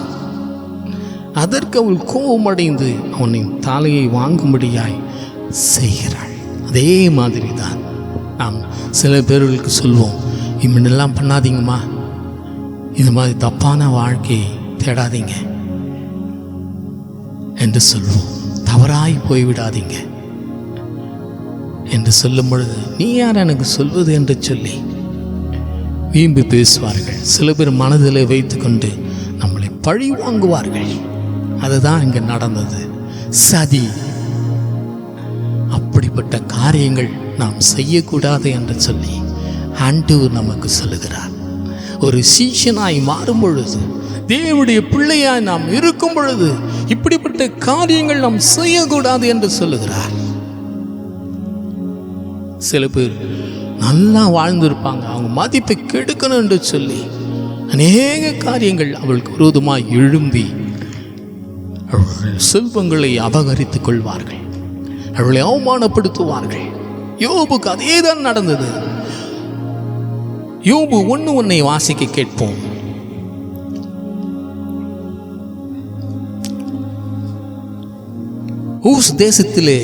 அதற்கு அவள் கோபமடைந்து அவனை தலையை வாங்கும்படியாய் செய்கிறாள். அதே மாதிரி தான் நாம் சில பேர்களுக்கு சொல்வோம், இப்படிலாம் பண்ணாதீங்கம்மா, இது மாதிரி தப்பான வாழ்க்கையை தேடாதீங்க என்று சொல்வோம். தவறாய் போய்விடாதீங்க என்று சொல்லும் பொழுது, நீ யார் எனக்கு சொல்வது என்று சொல்லி வீம்பு பேசுவார்கள். சில பேர் மனதில் வைத்துக்கொண்டு நம்மளை பழி வாங்குவார்கள். அதுதான் இங்கே நடந்தது, சதி. அப்படிப்பட்ட காரியங்கள் நாம் செய்யக்கூடாது என்று சொல்லி ஆண்டவர் நமக்கு சொல்லுகிறார். ஒரு சீஷனாய் மாறும் பொழுது, தேவனுடைய பிள்ளையாய் நாம் இருக்கும் பொழுது இப்படிப்பட்ட காரியங்கள் நாம் செய்யக்கூடாது என்று சொல்லுகிறார். சில பேர் நல்லா வாழ்ந்திருப்பாங்க, அவங்க மதிப்பை கெடுக்கணும் என்று சொல்லி அநேக காரியங்கள் அவளுக்கு விரோதமாக எழும்பி அவர்கள் செல்வங்களை அபகரித்துக் கொள்வார்கள், அவர்களை அவமானப்படுத்துவார்கள். யோபுக்கு அதே தான் நடந்தது. யோபு 1:1 வாசிக்க கேட்போம். ஊஸ் தேசத்திலே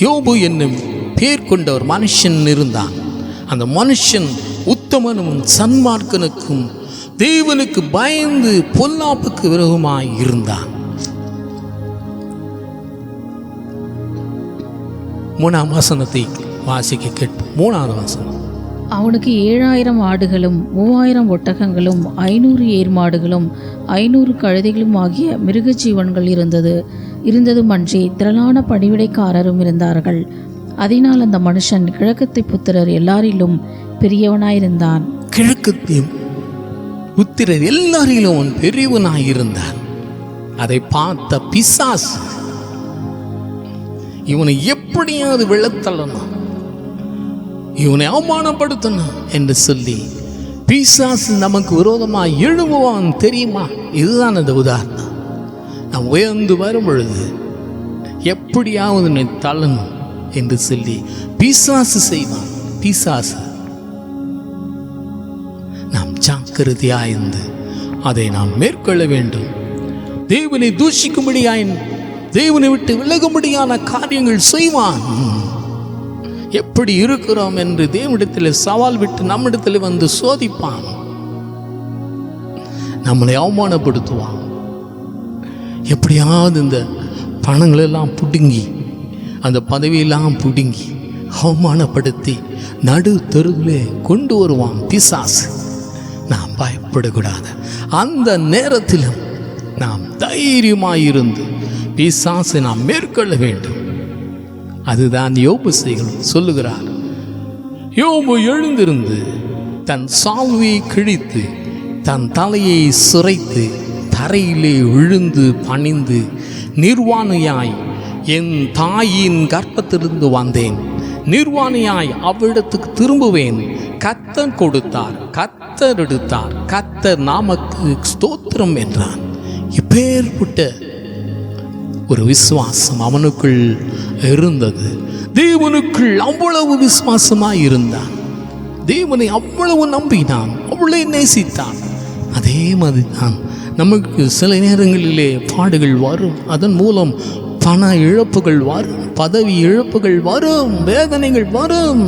யோபு என்னும் பேர் கொண்ட ஒரு மனுஷன் இருந்தான். அந்த மனுஷன் உத்தமனும் சன்மார்க்கனுக்கும் தேவனுக்கு பயந்து பொல்லாப்புக்கு விரோதமாய் இருந்தான். 3ஆம் வசனத்தை வாசிக்க கேட்போம். 3வது வசனம். அவனுக்கு 7000 ஆடுகளும் 3000 ஒட்டகங்களும் 500 ஏர் மாடுகளும் 500 கழுதைகளும் ஆகிய மிருக ஜீவன்கள் இருந்ததுமன்றி திரளான பணிவிடைக்காரரும் இருந்தார்கள். அதனால் அந்த மனுஷன் கிழக்கத்தை புத்திரர் எல்லாரிலும் பெரியவனாயிருந்தான். கிழக்கத்தையும் புத்திரர் எல்லாரிலும் அவன் பெரியவனாயிருந்தான். அதை பார்த்த பிசாசு இவனை எப்படியாவது விழத்தள்ளணும், இவனை அவமானப்படுத்தணும் என்று சொல்லி பிசாசு நமக்கு விரோதமாக எழும்புவான் தெரியுமா? இதுதான் அந்த உதாரணம். நாம் உயர்ந்து வரும் பொழுது எப்படியாவது என்னை தள்ளணும் என்று சொல்லி பிசாசு செய்வான். பிசாசு நாம் ஜாக்கிரதையாயிருந்து அதை நாம் மேற்கொள்ள வேண்டும். தேவனை தூஷிக்கும்படியாய், தேவனை விட்டு விலகும்படியான காரியங்கள் செய்வான். எப்படி இருக்கிறோம் என்று தேவனிடத்தில் சவால் விட்டு நம்மிடத்தில் வந்து சோதிப்பான். நம்மளை அவமானப்படுத்துவான். எப்படியாவது இந்த பணங்களெல்லாம் பிடுங்கி, அந்த பதவியெல்லாம் பிடுங்கி அவமானப்படுத்தி நடு தெருவிலே கொண்டு வருவான் பிசாசு. நாம் பயப்படக்கூடாது. அந்த நேரத்திலும் நாம் தைரியமாயிருந்து பிசாசை நாம் மேற்கொள்ள வேண்டும். அதுதான் யோபு சொல்லுகிறார். யோபு எழுந்திருந்து தன் சால்வையை கிழித்து தன் தலையை சுரைத்து தரையிலே விழுந்து பணிந்து, நிர்வாணியாய் என் தாயின் கர்ப்பத்திலிருந்து வந்தேன், நிர்வாணியாய் அவ்விடத்துக்கு திரும்புவேன். கர்த்தர் கொடுத்தார், கர்த்தர் எடுத்தார், கர்த்தர் நாமக்கு ஸ்தோத்திரம் என்றான். இப்பேற்பட்ட ஒரு விசுவாசம் அவனுக்குள் இருந்தது. தேவனுக்குள் அவ்வளவு விசுவாசமாய் இருந்தான். தேவனை அவ்வளவு நம்பினான், அவ்வளவு நேசித்தான். அதே மாதிரி தான் நமக்கு சில நேரங்களிலே பாடுகள் வரும். அதன் மூலம் பண இழப்புகள் வரும், பதவி இழப்புகள் வரும், வேதனைகள் வரும்.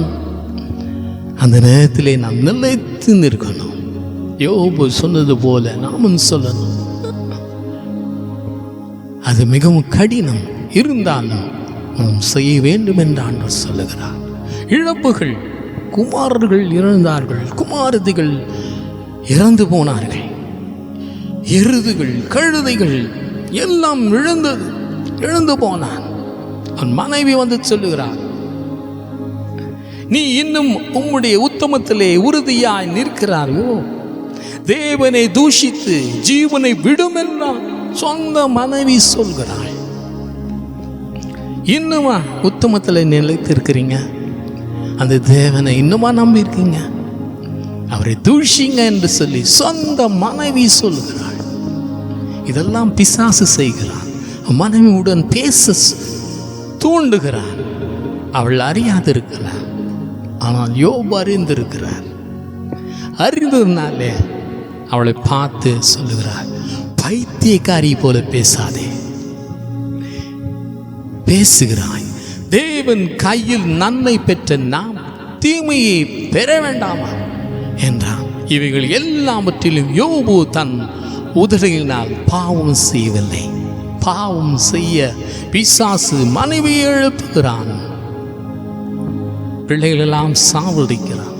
அந்த நேரத்திலே நாம் நிலைத்து நிற்கணும். யோபு சொன்னது போல நாமும் சொல்லணும். அது மிகவும் கடினம் இருந்தாலும் நாம் செய்ய வேண்டும் என்று ஆண்டவர் சொல்லுகிறார். இழப்புகள், குமாரர்கள் இறந்தார்கள், குமாரதிகள் இறந்து போனார்கள், எருதுகள் கழுதைகள் எல்லாம் இழந்து போனான். அவன் மனைவி வந்து சொல்லுகிறார், நீ இன்னும் உம்முடைய உத்தமத்திலே உறுதியாய் நிற்கிறாயோ? தேவனை தூஷித்து ஜீவனை விடும் என்றான். சொந்த மனைவி சொல்கிறாள். இன்னுமா உத்தமத்தில் நிலைத்திருக்கிறீங்க? அந்த தேவனை இன்னுமா நம்பி இருக்கீங்க? அவரை தூஷிங்க என்று சொல்லி சொந்த மனைவி சொல்கிறாள். இதெல்லாம் பிசாசு செய்கிறான். மனைவியுடன் பேச தூண்டுகிறான். அவள் அறியாதிருக்கிறார், ஆனால் யோபு அறிந்திருக்கிறார். அறிந்ததுனாலே அவளை பார்த்து சொல்லுகிறார், பைத்தியக்காரி போல பேசாதே, பேசுகிறாய். தேவன் கையில் நன்மை பெற்ற நாம் தீமையை பெற வேண்டாமா என்றான். இவைகள் எல்லாவற்றிலும் யோபு தன் உதடுகளினால் பாவம் செய்யவில்லை. பாவம் செய்ய பிசாசு மனைவியை எழுப்புகிறான், பிள்ளைகளெல்லாம் சாவடிக்கிறான்.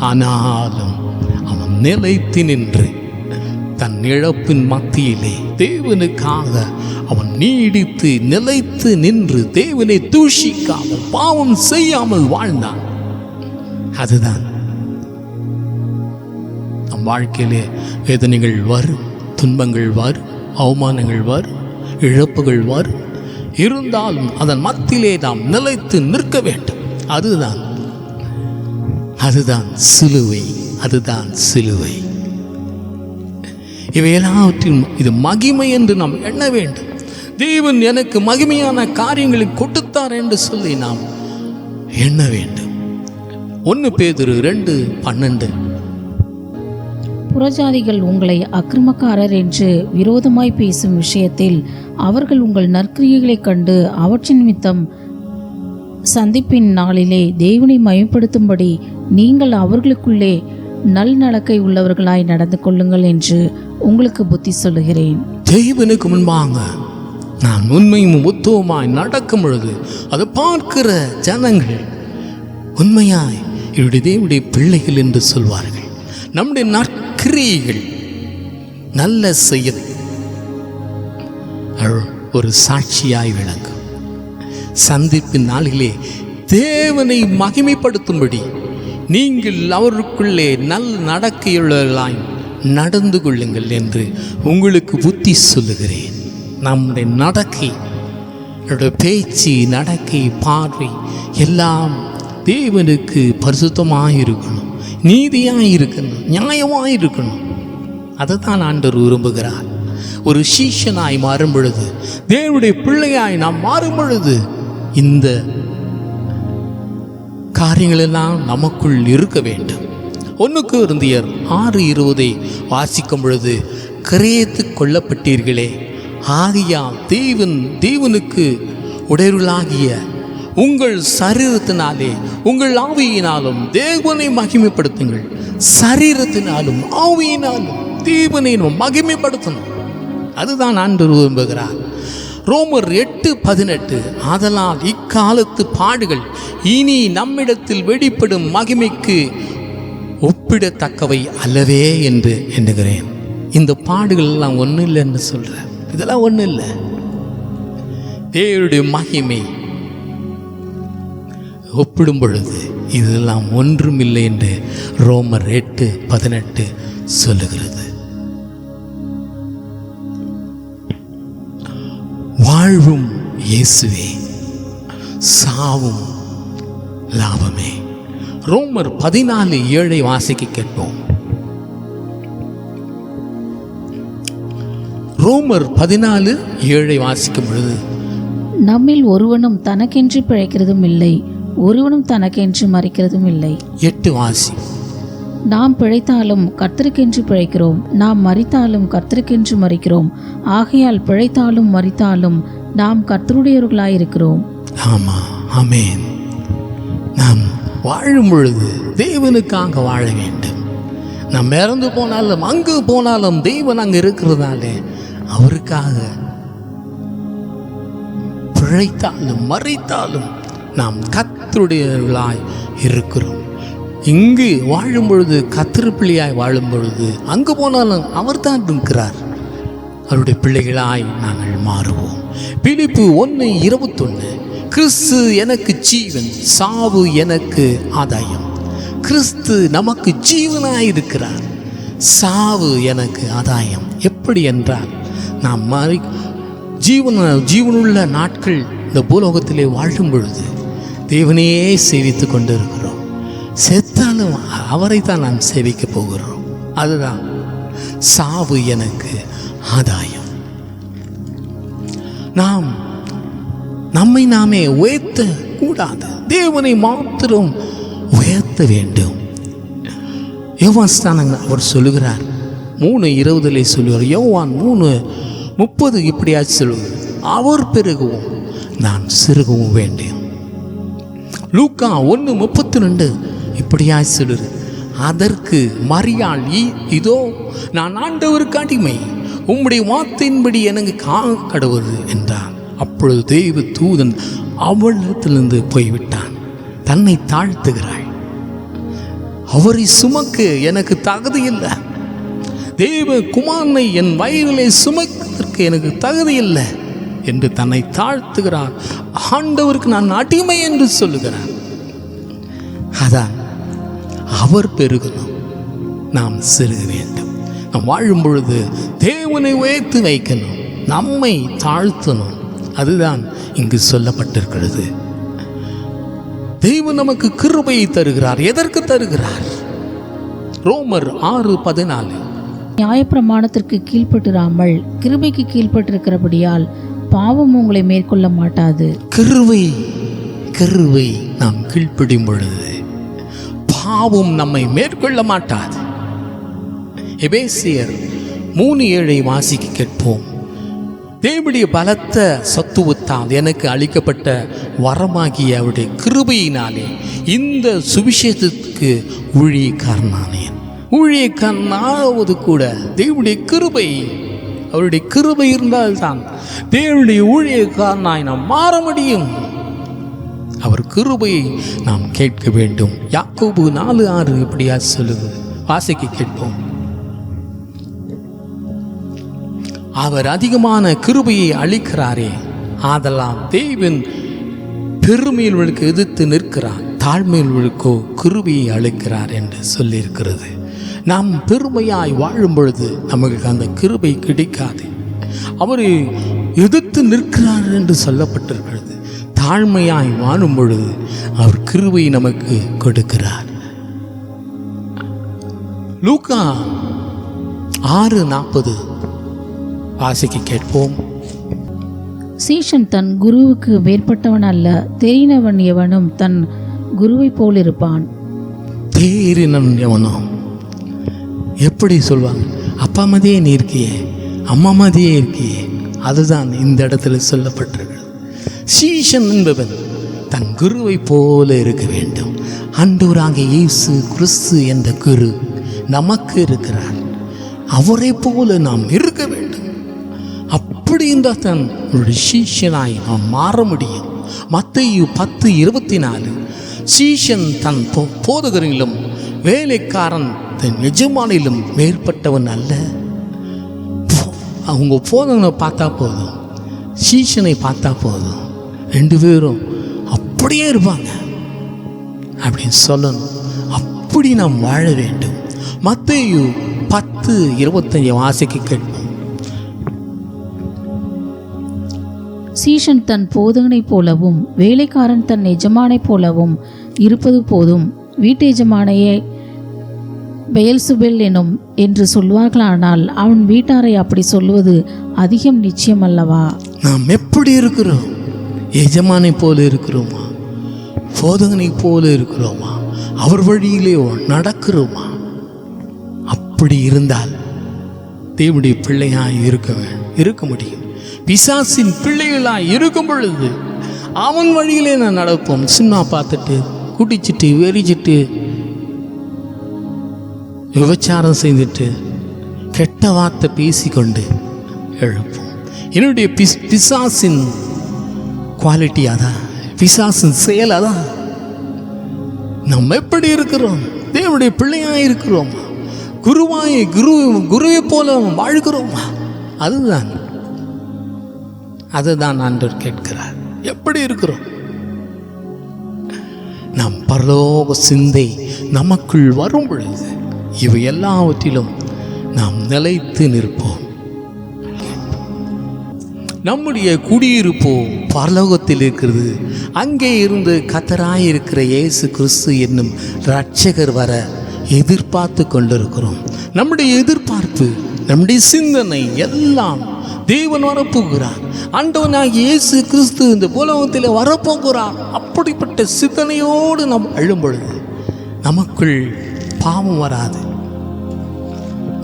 ஆனாலும் அவன் நிலைத்து நின்று தன் இழப்பின் மத்தியிலே தேவனுக்காக அவன் நீடித்து நிலைத்து நின்று தேவனை தூஷிக்காமல் பாவம் செய்யாமல் வாழ்ந்தான். அதுதான் நம் வாழ்க்கையிலே வேதனைகள் வரும், துன்பங்கள் வரும், அவமானங்கள் வரும், இழப்புகள் வரும். இருந்தாலும் அதன் மத்தியிலே நாம் நிலைத்து நிற்க வேண்டும். அதுதான் சிலுவை, அதுதான் சிலுவை. இவை எல்லாவற்றிலும் இது மகிமை என்று நாம் எண்ண வேண்டும். தேவன் எனக்கு மகிமையான காரியங்களை கொடுத்தார் என்று சொல்லி நாம் எண்ண வேண்டும். 1 பேதுரு 2:12. புறஜாதிகள் உங்களை அக்கிரமக்காரர் என்று விரோதமாய் பேசும் விஷயத்தில் அவர்கள் உங்கள் நற்கிரியைகளைக் கண்டு அவற்றின் நிமித்தம் சந்திப்பின் நாளிலே தேவனை மகிமைப்படுத்தும்படி நீங்கள் அவர்களுக்குள்ளே நல்நடக்கை உள்ளவர்களாய் நடந்து கொள்ளுங்கள் என்று உங்களுக்கு புத்தி சொல்லுகிறேன். தேவனுக்கு முன்பாக நான் உண்மையும் உத்தவமாய் நடக்கும் பொழுது அதை பார்க்கிற ஜனங்கள் உண்மையாய் இவருடைய தேவனுடைய பிள்ளைகள் என்று சொல்வார்கள். நம்முடைய நற்கிரியைகள் நல்ல செய்ய ஒரு சாட்சியாய் விளங்கும். சந்திப்பின் நாளிலே தேவனை மகிமைப்படுத்தும்படி நீங்கள் அவருக்குள்ளே நல் நடக்கையுள்ளவர்களாய் நடந்து கொள்ளுங்கள் என்று உங்களுக்கு புத்தி சொல்லுகிறேன். நம்முடைய நடக்கை, பேச்சு, நடக்கை, பார்வை எல்லாம் தேவனுக்கு பரிசுத்தமாக இருக்கணும், நீதியாக இருக்கணும், நியாயமாக இருக்கணும். அதை தான் ஆண்டவர் விரும்புகிறார். ஒரு சீஷனாய் மாறும் பொழுது, தேவனுடைய பிள்ளையாய் நாம் மாறும் பொழுது இந்த காரியங்களெல்லாம் நமக்குள் இருக்க வேண்டும். 1 கொரிந்தியர் 6:20 வாசிக்கும் பொழுது, கிரேத்து கொள்ளப்பட்டீர்களே, ஆகியால் தேவனுக்கு உடையவர்களாகிய உங்கள் சரீரத்தினாலே உங்கள் ஆவியினாலும் தேவனை மகிமைப்படுத்துங்கள். சரீரத்தினாலும் ஆவியினாலும் தேவனை மகிமைப்படுத்தணும். அதுதான் ஆண்டவர் விரும்புகிறார். ரோமர் 8:18. ஆதலால் இக்காலத்து பாடுகள் இனி நம்மிடத்தில் வெளிப்படும் மகிமைக்கு ஒப்பிடத்தக்கவை அல்லவே என்று எண்ணுகிறேன். இந்த பாடுகள் எல்லாம் ஒன்றும் இல்லை என்று சொல்கிறேன். இதெல்லாம் ஒன்றும் இல்லை. தேவனுடைய மகிமை ஒப்பிடும் பொழுது இதெல்லாம் ஒன்றும் இல்லை என்று ரோமர் 8:18 சொல்லுகிறது. வாழ்வும் இயேசுவே, சாவும் லாபமே. ரோமர் 14:7 வாசிக்க கேட்போம். ரோமர் 14:7 வாசிக்கும் பொழுது, நம்மில் ஒருவனும் தனக்கென்று பிழைக்கிறதும் இல்லை, ஒருவனும் தனக்கென்று மறிக்கிறதும் இல்லை. 8 வாசி. நாம் பிழைத்தாலும் கர்த்தருக்கென்று பிழைக்கிறோம், நாம் மரித்தாலும் கர்த்தருக்கென்று மரிக்கிறோம். ஆகையால் பிழைத்தாலும் மரித்தாலும் நாம் கர்த்தருடையவர்களாயிருக்கிறோம். ஆமாம், ஆமேன். நாம் வாழும் பொழுது தேவனுக்காக வாழ வேண்டும். நாம் இறந்து போனாலும் அங்கு போனாலும் தேவன் அங்கே இருக்கிறதாலே அவருக்காக பிழைத்தாலும் மரித்தாலும் நாம் கர்த்தருடையவர்களாய் இருக்கிறோம். இங்கு வாழும் பொழுது கர்த்தர் பிள்ளையாய் வாழும் பொழுது அங்கு போனாலும் அவர் தான் இருக்கிறார். அவருடைய பிள்ளைகளாய் நாங்கள் மாறுவோம். பிலிப்பு 1:21. கிறிஸ்து எனக்கு ஜீவன், சாவு எனக்கு ஆதாயம். கிறிஸ்து நமக்கு ஜீவனாய் இருக்கிறார், சாவு எனக்கு ஆதாயம். எப்படி என்றால், நாம் ஜீவனுள்ள நாட்கள் இந்த பூலோகத்திலே வாழும் பொழுது தேவனையே சேவித்து கொண்டு இருக்கிறோம். செத்தாலும் அவரைத்தான் நாம் சேவிக்க போகிறோம். அதுதான் சாவு எனக்கு ஆதாயம். நாம் நம்மை நாமே உயர்த்த கூடாது, தேவனை மாத்திரம் உயர்த்த வேண்டும். யோவான் அவர் சொல்லுகிறார் 3:20 சொல்லுவார். யோவான் 3:30 இப்படியாச்சு சொல்லுவார், அவர் பெருகவும் நான் சிறுகவும் வேண்டும். லூக்கா 1:32 இப்படியாச்சு சொல்லுது, அதற்கு மரியாள், இதோ நான் ஆண்டவருக்கு அடிமை, உம்முடைய வார்த்தையின்படி எனக்கு கடவுது என்றார். அப்பொழுது தெய்வ தூதன் அவளிடத்திலிருந்து போய்விட்டான். தன்னை தாழ்த்துகிறாள். அவரை சுமக்க எனக்கு தகுதி இல்லை, தேவ குமாரனை என் வயிறிலே சுமக்கிறதற்கு எனக்கு தகுதி இல்லை என்று தன்னை தாழ்த்துகிறார். ஆண்டவருக்கு நான் அடிமை என்று சொல்லுகிறார். அதான் அவர் பெருகணும், நாம் சிறுக வேண்டும். நாம் வாழும் பொழுது தேவனை உயர்த்து வைக்கணும், நம்மை தாழ்த்தணும். அதுதான் இங்கு சொல்லப்பட்டிருக்கிறது. தெய்வம் நமக்கு கிருபையை தருகிறார். எதற்கு தருகிறார்? ரோமர் 6:14. நியாயப்பிரமாணத்திற்கு கீழ்ப்பட்டிராமல் கிருபைக்கு கீழ்ப்பட்டிருக்கிறபடியால் பாவம் உங்களை மேற்கொள்ள மாட்டாது. கிருபை நாம் கீழ்ப்படியும் பொழுது பாவம் நம்மை மேற்கொள்ள மாட்டாது. எபேசியர் 3:7 வாசிக்க கேட்போம். தேவனுடைய பலத்த சத்துவத்தால் எனக்கு அளிக்கப்பட்ட வரமாகிய அவருடைய கிருபையினாலே இந்த சுவிசேஷத்துக்கு ஊழியக்காரனானேன். ஊழியக்காரனாவது கூட தேவனுடைய கிருபை, அவருடைய கிருபை இருந்தால்தான் தேவனுடைய ஊழியக்காரனாய் நாம் மாற முடியும். அவர் கிருபையை நாம் கேட்க வேண்டும். யாக்கோபு 4:6 இப்படியா சொல்லுது, வாசிக்க கேட்போம். அவர் அதிகமான கிருபையை அளிக்கிறாரே, ஆதலால் தேவன் பெருமையுள்ளவர்களுக்கு எதிர்த்து நிற்கிறார், தாழ்மையுள்ளவர்களுக்கோ கிருபையை அளிக்கிறார் என்று சொல்லியிருக்கிறது. நாம் பெருமையாய் வாழும் பொழுது நமக்கு அந்த கிருபை கிடைக்காது. அவர் எதிர்த்து நிற்கிறார் என்று சொல்லப்பட்டிருக்கிறது. தாழ்மையாய் வாழும் பொழுது அவர் கிருபை நமக்கு கொடுக்கிறார். லூக்கா 6:40 வாசிக்க கேட்போம். சீஷன் தன் குருவுக்கு வேறுபட்டவன் அல்ல, தெரிந்தவன் எவனும் தன் குருவை போல் இருப்பான். தேறினவன் எவனும் எப்படி சொல்வாங்க, அப்பா மாதிரியே நீ இருக்கியே, அம்மா மாதிரியே இருக்கியே. அதுதான் இந்த இடத்துல சொல்லப்பட்டிருக்கிறது. சீஷன் என்பவன் தன் குருவை போல இருக்க வேண்டும். ஆண்டவராகிய இயேசு கிறிஸ்து என்ற குரு நமக்கு இருக்கிறார். அவரை போல நாம் இருக்க வேண்டும். அப்படி இருந்தால் தான் ஒரு சீஷனாய் நாம் மாற முடியும். மத்தேயு 10:24 சீஷன் தன் போதகரிலும் வேலைக்காரன் தன் எஜமானிலும் மேற்பட்டவன் அல்ல. அவங்க போதகனை பார்த்தா போதும், சீஷனை பார்த்தா போதும், 2 பேரும் அப்படியே இருப்பாங்க அப்படின்னு சொல்லணும். அப்படி நாம் வாழ வேண்டும். மத்தேயு 10:25 வாசிக்க கேட்போம். சீஷன் தன் போதகனைப் போலவும் வேலைக்காரன் தன் எஜமானைப் போலவும் இருப்பது போதும். வீட்டு எஜமானையே பெயல்சுபெல் எனும் என்று சொல்வார்களானால் அவன் வீட்டாரை அப்படி சொல்வது அதிகம் நிச்சயம் அல்லவா? நாம் எப்படி இருக்கிறோம்? எஜமானை போல இருக்கிறோமா? போதகனை போல இருக்கிறோமா? அவர் வழியிலே நடக்கிறோமா? அப்படி இருந்தால் தேவனுடைய பிள்ளையாய் இருக்க முடியும். பிசாசின் பிள்ளைகளாய் இருக்கும் பொழுது அவன் வழியிலே நான் நடப்போம். சினிமா பார்த்துட்டு, குடிச்சிட்டு, வெறிச்சிட்டு, விபச்சாரம் செய்துட்டு, கெட்ட வார்த்தை பேசிக்கொண்டு எழுப்போம். என்னுடைய பிசாசின் குவாலிட்டி அதான், பிசாசின் செயல் அதான். நம்ம எப்படி இருக்கிறோம்? தேவனுடைய பிள்ளையாக இருக்கிறோமா? குருவை போல வாழ்கிறோமா? அதுதான் ஆண்டவர் கேட்கிறார். எப்படி இருக்கிறோம்? நம் பரலோக சிந்தை நமக்குள் வரும் பொழுது இவை எல்லாவற்றிலும் நாம் நிலைத்து நிற்போம். நம்முடைய குடியிருப்போ பரலோகத்தில் இருக்கிறது. அங்கே இருந்து கர்த்தராய் இருக்கிற இயேசு கிறிஸ்து என்னும் இரட்சகர் வர எதிர்பார்த்து கொண்டிருக்கிறோம். நம்முடைய எதிர்பார்ப்பு, நம்முடைய சிந்தனை எல்லாம் தேவன் வரப்போகிறார், ஆண்டவனாகிய இயேசு கிறிஸ்து இந்த உலகத்தில் வரப்போகிறார். அப்படிப்பட்ட சிந்தனையோடு நாம் அழும் பொழுது நமக்குள் பாவம் வராது.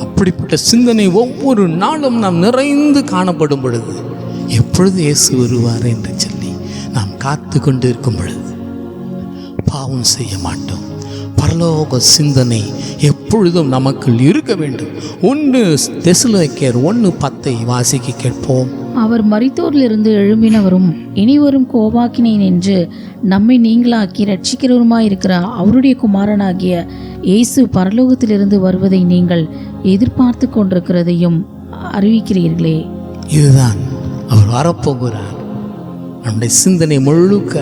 அப்படிப்பட்ட சிந்தனை ஒவ்வொரு நாளும் நாம் நிறைந்து காணப்படும் பொழுது எப்பொழுது இயேசு வருவார் என்று சொல்லி நாம் காத்து கொண்டு இருக்கும் பொழுது பாவம் செய்ய மாட்டோம். பரலோக சிந்தனை எப்பொழுதும் நமக்குள் இருக்க வேண்டும். 1 தெசலோனிக்கேயர் 1:10 வாசிக்க கேட்போம். அவர் மரித்தோரிலிருந்து எழும்பினவரும் இனிவரும் கோபாக்கினை நின்று நம்மை நீங்களாக்கி ரட்சிக்கிறவருமாயிருக்கிற அவருடைய குமாரனாகிய இயேசு பரலோகத்திலிருந்து வருவதை நீங்கள் எதிர்பார்த்து கொண்டிருக்கிறதையும் அறிவிக்கிறீர்களே. இதுதான் அவர் வரப்போகிறார். நம்முடைய சிந்தனை முழுக்க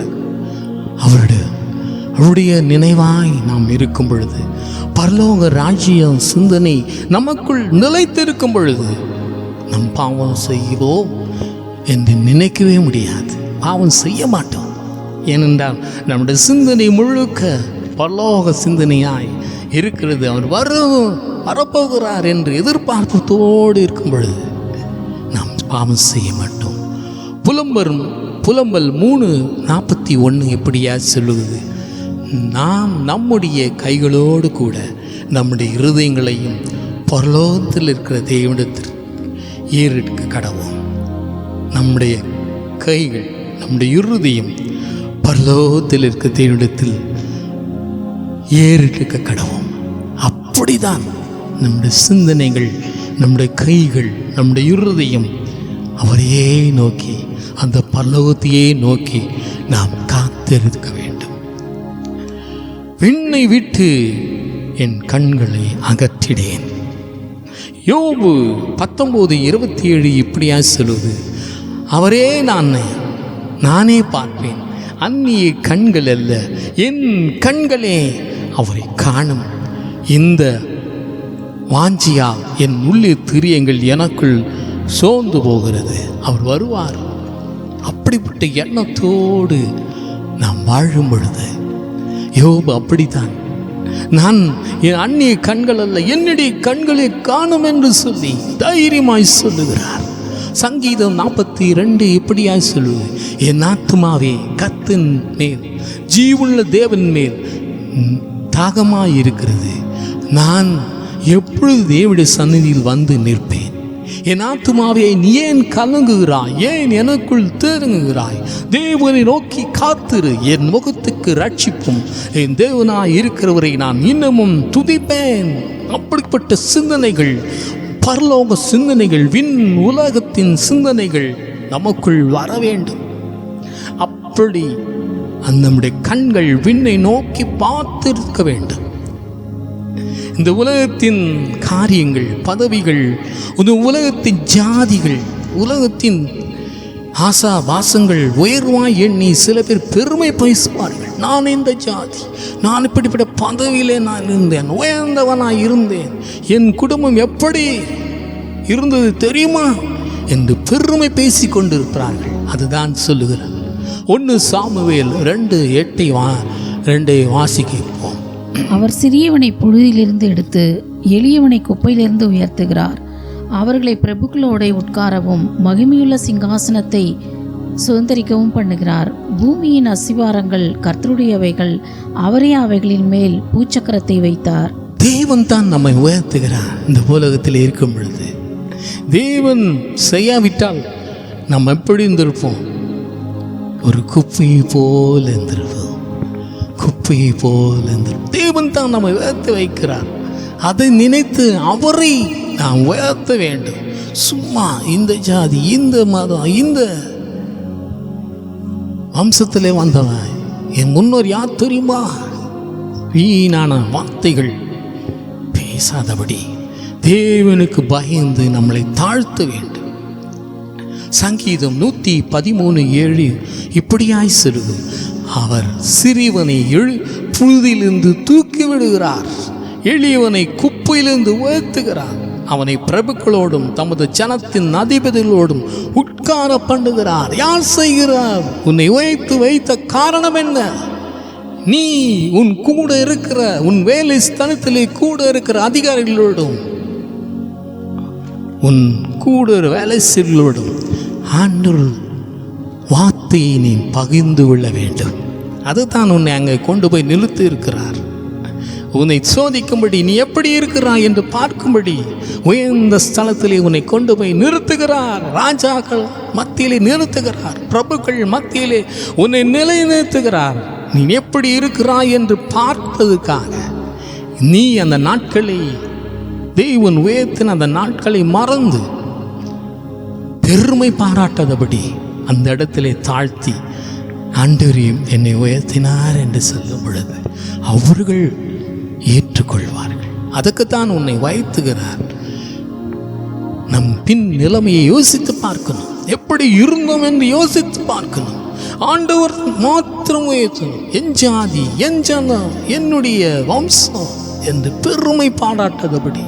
அவருடைய நினைவாய் நாம் இருக்கும் பொழுது, பரலோக ராஜ்யம் சிந்தனை நமக்குள் நிலைத்திருக்கும் பொழுது நம் பாவம் செய்வோம் என்று நினைக்கவே முடியாது. பாவம் செய்ய மாட்டோம். ஏனென்றால் நம்முடைய சிந்தனை முழுக்க பரலோக சிந்தனையாய் இருக்கிறது. அவர் வரப்போகிறார் என்று எதிர்பார்ப்பத்தோடு இருக்கும் பொழுது நாம் பாவம் செய்ய மாட்டோம். புலம்பல் 3:41 எப்படியா சொல்லுவது, நாம் நம்முடைய கைகளோடு கூட நம்முடைய இருதயங்களையும் பரலோகத்தில் இருக்கிற தேவனிடத்தில் ஏறெடுக்க கடவோம். நம்முடைய கைகள், நம்முடைய இருதயம் பரலோகத்தில் இருக்கிற தேவனிடத்தில் ஏறெடுக்க கடவோம். அப்படிதான் நம்முடைய சிந்தனைகள், நம்முடைய கைகள், நம்முடைய இருதயம் அவரையே நோக்கி, அந்த பரலோகத்தையே நோக்கி நாம் காத்திருக்க வேண்டும். விண்ணை விட்டு என் கண்களை அகற்றிடேன். யோபு 19:27 இப்படியா சொல்லுவது, அவரே நானே பார்ப்பேன், அந்நிய கண்கள் அல்ல, என் கண்களே அவரை காணும். இந்த வாஞ்சியா என் உள்ளே திரியங்கள் எனக்குள் சோர்ந்து போகிறது, அவர் வருவார். அப்படிப்பட்ட எண்ணத்தோடு நாம் வாழும் பொழுது, யோபு அப்படித்தான், நான் என் அந்நிய கண்கள் அல்ல, என்னுடைய கண்களை காணும் என்று சொல்லி தைரியமாய் சொல்லுகிறார். சங்கீதம் 42 இப்படியாய் சொல்லுவது, என் ஆத்துமாவே கர்த்தரின் மேல், ஜீவுள்ள தேவன் மேல் தாகமாய் இருக்கிறது. நான் எப்பொழுது தேவனுடைய சந்நிதியில் வந்து நிற்பேன். என் ஆத்துமாவே நீ ஏன் கலங்குகிறாய், ஏன் எனக்குள் தேங்குகிறாய்? தேவனை நோக்கி காத்திரு, என் முகத்துக்கு ரட்சிப்பும் என் தேவனாய் இருக்கிறவரை நான் இன்னமும் துதிப்பேன். அப்படிப்பட்ட சிந்தனைகள், பரலோக சிந்தனைகள், விண் உலகத்தின் சிந்தனைகள் நமக்குள் வர வேண்டும். அப்படி நம்முடைய கண்கள் விண்ணை நோக்கி பார்த்திருக்க வேண்டும். இந்த உலகத்தின் காரியங்கள், பதவிகள், இந்த உலகத்தின் ஜாதிகள், உலகத்தின் ஆசா வாசங்கள் உயர்வாய் எண்ணி சில பேர் பெருமை பேசுவார்கள். நான் இந்த ஜாதி, நான் இப்படிப்பட்ட பதவியிலே நான் இருந்தேன், உயர்ந்தவனாய் இருந்தேன், என் குடும்பம் எப்படி இருந்தது தெரியுமா என்று பெருமை பேசி கொண்டிருக்கிறார்கள். அதுதான் சொல்லுகிறார். 1 சாமுவேல் 2:8 வாசிப்போம். அவர் சிறியவனை புழுதியிலிருந்து எடுத்து எளியவனை குப்பையிலிருந்து உயர்த்துகிறார். அவர்களை பிரபுக்களோட உட்காரவும் மகிமையுள்ள சிங்காசனத்தை சுதந்திரிக்கவும் பண்ணுகிறார். பூமியின் அசிவாரங்கள் கர்த்தருடையவைகள், அவரே அவைகளின் மேல் பூச்சக்கரத்தை வைத்தார். தேவன் தான் நம்மை உயர்த்துகிறார். இந்த உலகத்தில் இருக்கும் பொழுது தேவன் செய்யாவிட்டால் நம்ம எப்படி இருந்திருப்போம்? ஒரு குப்பையை போல் இருந்திருப்போம். குப்பையை போல் இருந்திருப்போம். தேவன் தான் நம்மை உயர்த்தி வைக்கிறார். அதை நினைத்து அவரை நாம் உயர்த்த வேண்டும். சும்மா இந்த ஜாதி, இந்த மதம், இந்த வம்சத்திலே வந்தவன், என் முன்னோர் யார் தெரியுமா, வீணான வார்த்தைகள் பேசாதபடி தேவனுக்கு பயந்து நம்மளை தாழ்த்த வேண்டும். சங்கீதம் 113:7 இப்படியாய் சொல்லுது, அவர் சிறியவனை புழுதியிலிருந்து தூக்கி விடுகிறார், எளியவனை குப்பையிலிருந்து உயர்த்துகிறார். அவனை பிரபுக்களோடும் தமது ஜனத்தின் அதிபதிகளோடும் உட்கார பண்ணுகிறார். யார் செய்கிறார்? உன்னை உயர்த்து வைத்த காரணம் என்ன? நீ உன் கூட இருக்கிற, உன் வேலை ஸ்தலத்திலே கூட இருக்கிற அதிகாரிகளோடும், உன் கூட வேலை செய்களோடும் ஆண்டவர் வார்த்தையை நீ பகிர்ந்து கொள்ள வேண்டும். அதுதான் உன்னை அங்கே கொண்டு போய் நிறுத்தி இருக்கிறார். உன்னை சோதிக்கும்படி, நீ எப்படி இருக்கிறாய் என்று பார்க்கும்படி உயர்ந்த ஸ்தலத்திலே உன்னை கொண்டு போய் நிறுத்துகிறார். ராஜாக்கள் மத்தியிலே நிறுத்துகிறார், பிரபுக்கள் மத்தியிலே உன்னை நிலைநிறுத்துகிறார். நீ எப்படி இருக்கிறாய் என்று பார்ப்பதற்காக. நீ அந்த நாட்களை, தேவன் உயர்த்தின அந்த நாட்களை மறந்து பெருமை பாராட்டாதபடி அந்த இடத்திலே தாழ்த்தி, ஆண்டவரையும் என்னை உயர்த்தினார் என்று சொல்லும் பொழுது அவர்கள் ஏற்றுக்கொள்வார்கள். அதுக்குத்தான் உன்னை வைத்துகிறார். நம் பின் நிலைமையை யோசித்து பார்க்கணும். எப்படி இருந்தோம் என்று யோசித்து பார்க்கணும். ஆண்டவர் மாத்திரம் உயர்த்தணும். என் ஜாதி, என் ஜனம், என்னுடைய வம்சம் என்று பெருமை பாராட்டாதபடி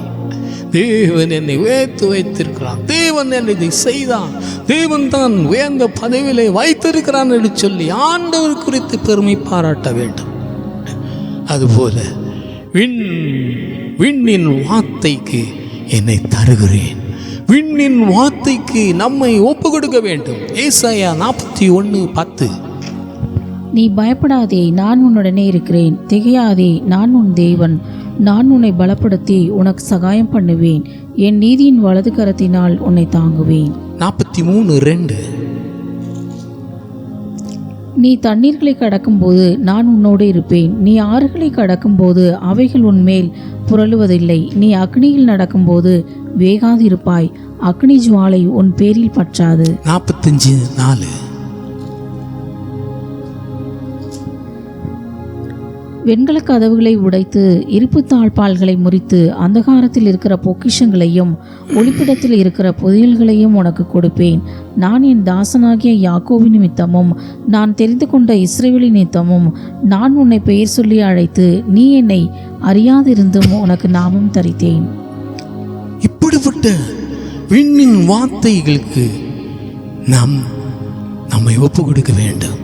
தேவன் என்னை உயர்த்து வைத்திருக்கிறான், தேவன் என்னை இதை செய்தான், தேவன் தான் உயர்ந்த பதவியிலே வைத்திருக்கிறான் என்று சொல்லி ஆண்டவர் குறித்து பெருமை பாராட்ட வேண்டும். அதுபோல விண்ணின் வார்த்தைக்கு என்னை தருகிறேன், விண்ணின் வார்த்தைக்கு நம்மை ஒப்பு கொடுக்க வேண்டும். ஏசாயா 41:10. நீ பயப்படாதே, நான் உன்னுடனே இருக்கிறேன். திகையாதே, நான் உன் தேவன். நான் உன்னை பலப்படுத்தி உனக்கு சகாயம் பண்ணுவேன். என் நீதியின் வலது கரத்தினால் உன்னை தாங்குவேன். 43:2. நீ தண்ணீர்களை கடக்கும்போது நான் உன்னோடு இருப்பேன். நீ ஆறுகளை கடக்கும்போது அவைகள் உன்மேல் புரளுவதில்லை. நீ அக்னியில் நடக்கும்போது வேகாதிருப்பாய். அக்னி ஜுவாலை உன் பேரில் பற்றாது. 45:4. வெண்கல கதவுகளை உடைத்து இருப்பு தாழ்பால்களை முறித்து அந்தகாரத்தில் இருக்கிற பொக்கிஷங்களையும் ஒளிப்பிடத்தில் இருக்கிற புதையல்களையும் உனக்கு கொடுப்பேன். நான் என் தாசனாகிய யாக்கோபின் நிமித்தமும் நான் தெரிந்து கொண்ட இஸ்ரவேலின் நிமித்தமும் நான் உன்னை பெயர் சொல்லி அழைத்து நீ என்னை அறியாதிருந்தும் உனக்கு நாமம் தரித்தேன். இப்படிப்பட்ட விண்ணின் வார்த்தைகளுக்கு நாம் நம்மை ஒப்பு கொடுக்க வேண்டும்.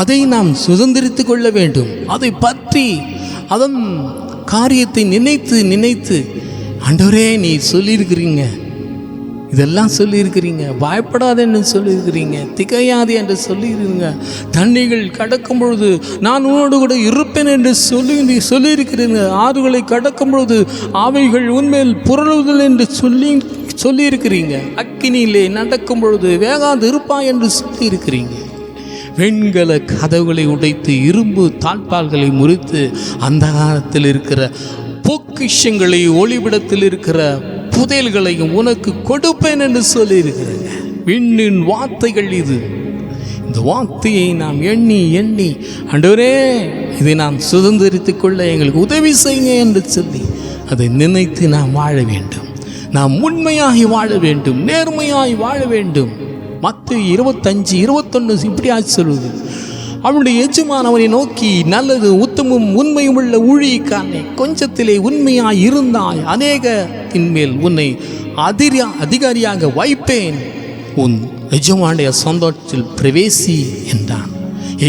அதை நாம் சுதந்திரித்துக் கொள்ள வேண்டும். அதை பற்றி அதன் காரியத்தை நினைத்து நினைத்து ஆண்டவரே நீ சொல்லியிருக்கிறீங்க, இதெல்லாம் சொல்லியிருக்கிறீங்க, பயப்படாதேன்னு சொல்லியிருக்கிறீங்க, திகையாதே என்று சொல்லியிருக்கிறீங்க, தண்ணிகள் கடக்கும் பொழுது நான் உன்னோடு கூட இருப்பேன் என்று சொல்லியிருக்கிறீங்க, ஆறுகளை கடக்கும் பொழுது அவைகள் உண்மையில் புரளுவதில்லை என்று சொல்லியிருக்கிறீங்க, அக்கினியிலே நடக்கும் பொழுது வேகாது இருப்பாய் என்று சொல்லியிருக்கிறீங்க. வெண்கல கதவுகளை உடைத்து இரும்பு தாழ்பால்களை முறித்து அந்தகாரத்தில் இருக்கிற பொக்கிஷங்களை ஒளிவிடத்தில் இருக்கிற புதையல்களையும் உனக்கு கொடுப்பேன் என்று சொல்லியிருக்கிறேங்க. விண்ணின் வார்த்தைகள் இது. இந்த வார்த்தையை நாம் எண்ணி எண்ணி ஆண்டவரே இதை நாம் சுதந்திரித்துக் கொள்ள எங்களுக்கு உதவி செய்யுங்க என்று சொல்லி அதை நினைத்து நாம் வாழ வேண்டும். நாம் உண்மையாகி வாழ வேண்டும், நேர்மையாய் வாழ வேண்டும். மத்தேயு 25:21 இப்படியா சொல்லுது, அவனுடைய எஜமான் அவனை நோக்கி, நல்லது உத்தமும் உண்மையும் உள்ள ஊழியக்காரனே, கொஞ்சத்திலே உண்மையாய் இருந்தாய், அநேகத்தின் மேல் உன்னை அதிகாரியாக வைப்பேன், உன் எஜமானுடைய சந்தோஷத்தில் பிரவேசி என்றான்.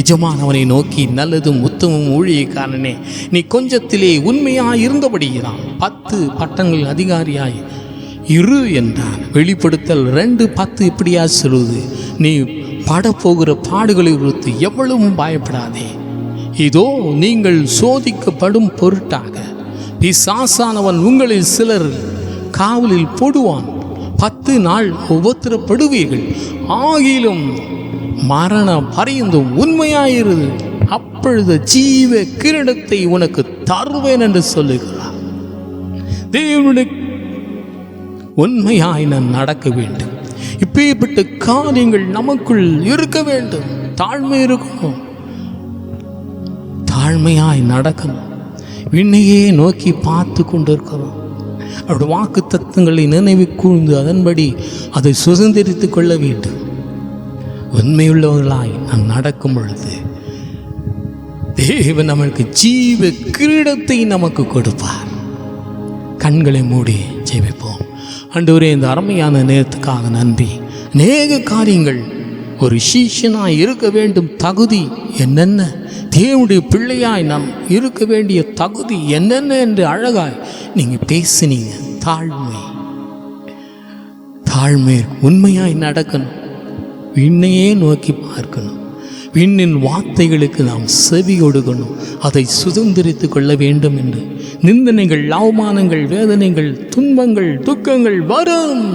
எஜமான் அவனை நோக்கி, நல்லதும் உத்தமும் ஊழியக்காரனே, நீ கொஞ்சத்திலே உண்மையாய் இருந்தபடியால் 10 பட்டணங்கள் அதிகாரியாய் இரு என்றான். வெளிப்படுத்தல் 2:10 இப்படியா சொல்லுது, நீ பாடப்போகிற பாடுகளை குறித்து எவ்வளவும் பயப்படாதே. இதோ நீங்கள் சோதிக்கப்படும் பொருட்டாக பிசாசானவன் உங்களில் சிலர் காவலில் போடுவான். 10 நாள் உபத்திரப்படுவீர்கள், ஆகிலும் மரண பரியந்தும் உண்மையாயிரு, அப்பொழுது ஜீவ கிரீடத்தை உனக்கு தருவேன் என்று சொல்லுகிறார். தேவனுடைய உண்மையாய் நான் நடக்க வேண்டும். இப்பேற்பட்ட காரியங்கள் நமக்குள் இருக்க வேண்டும். தாழ்மை இருக்கணும், தாழ்மையாய் நடக்கணும். விண்ணையே நோக்கி பார்த்து கொண்டிருக்கிறோம். அவருடைய வாக்கு தத்துவங்களை நினைவு கூர்ந்து அதன்படி அதை சுதந்திரித்துக் கொள்ள வேண்டும். உண்மையுள்ளவர்களாய் நாம் நடக்கும் பொழுது தேவன் நமக்கு ஜீவ கிரீடத்தை நமக்கு கொடுப்பார். கண்களை மூடி ஜெபிப்போம். ஆண்டவரே, இந்த அருமையான நேரத்துக்காக நன்றி. அநேக காரியங்கள் ஒரு சீஷனாய் இருக்க வேண்டும் தகுதி என்னென்ன, தேவனுடைய பிள்ளையாய் நாம் இருக்க வேண்டிய தகுதி என்னென்ன என்று அழகாய் நீங்கள் பேசினீங்க. தாழ்மை உண்மையாய் நடக்கணும், விண்ணையே நோக்கி பார்க்கணும், விண்ணின் வார்த்தைகளுக்கு நாம் செவி கொடுக்கணும், அதை சுதந்திரித்து கொள்ள வேண்டும் என்று. நிந்தனைகள், அவமானங்கள், வேதனைகள், துன்பங்கள், துக்கங்கள் வரும்.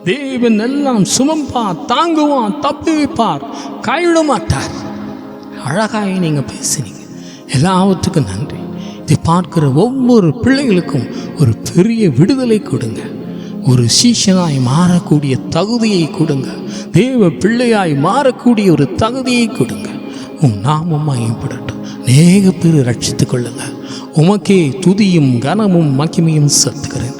தேவன் எல்லாம் சுமப்பார், தாங்குவார், தப்பி வைப்பார், கைவிட மாட்டார். அழகாய் நீங்கள் பேசுனீங்க. எல்லாவற்றுக்கும் நன்றி. இதை பார்க்கிற ஒவ்வொரு பிள்ளைகளுக்கும் ஒரு பெரிய விடுதலை கொடுங்க. ஒரு சீஷனாய் மாறக்கூடிய தகுதியை கொடுங்க. தேவ பிள்ளையாய் மாறக்கூடிய ஒரு தகுதியை கொடுங்க. உன் நாமம் மகிமைப்படட்டும். அநேக பேர் ரட்சித்துக் கொள்ளுங்க. உமக்கே துதியும் கனமும் மகிமையும் செலுத்துகிறேன்.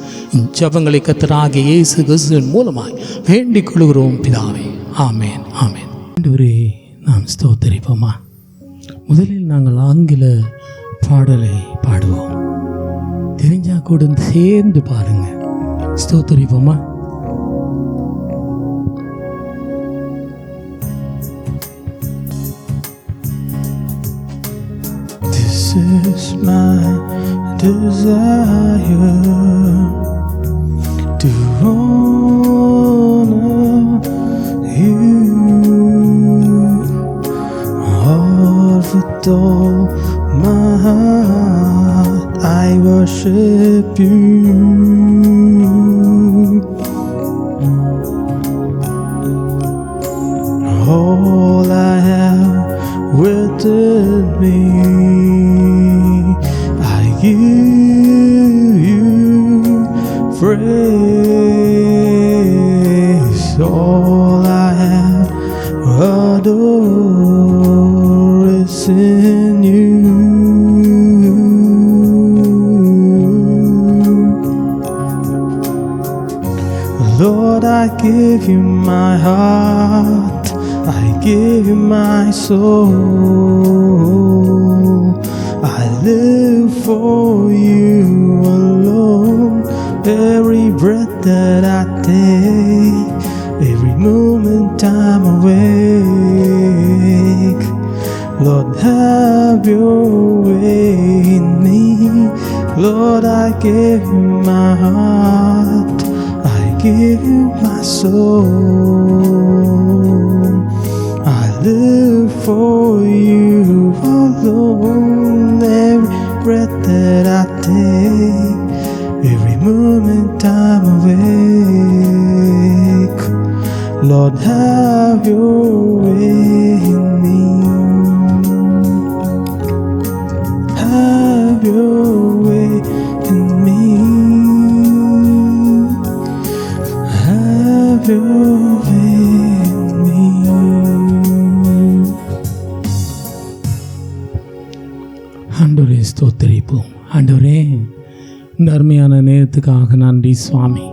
ஜெபங்களை கர்த்தராகிய இயேசு கிறிஸ்துவின் மூலமாய் வேண்டிக் கொள்கிறோம் பிதாவே. ஆமேன், ஆமேன். ஆண்டவரே, நாம் ஸ்தோத்திரிப்போமா. முதலில் நாங்கள் ஆங்கில பாடலை பாடுவோம். தெரிஞ்சா கூட சேர்ந்து பாருங்க. ஸ்தோத்திரிப்போமா. This is my desire to worship you. All I have within me, I give you praise. All I have adore is in you. Lord, I give you my heart, I give you my soul. I live for you alone. Every breath that I take, every moment I'm awake. Lord, have your way in me. Lord, I give you my heart, I give you my soul. I live for you alone. Every breath that I take, every moment I'm awake. Lord, have your way in me. Have your way in me. Have your way in me. ஆண்டவரே ஸ்தோத்திரிப்போம். ஆண்டவரே, இந்த அருமையான நேரத்துக்காக நன்றி சுவாமி.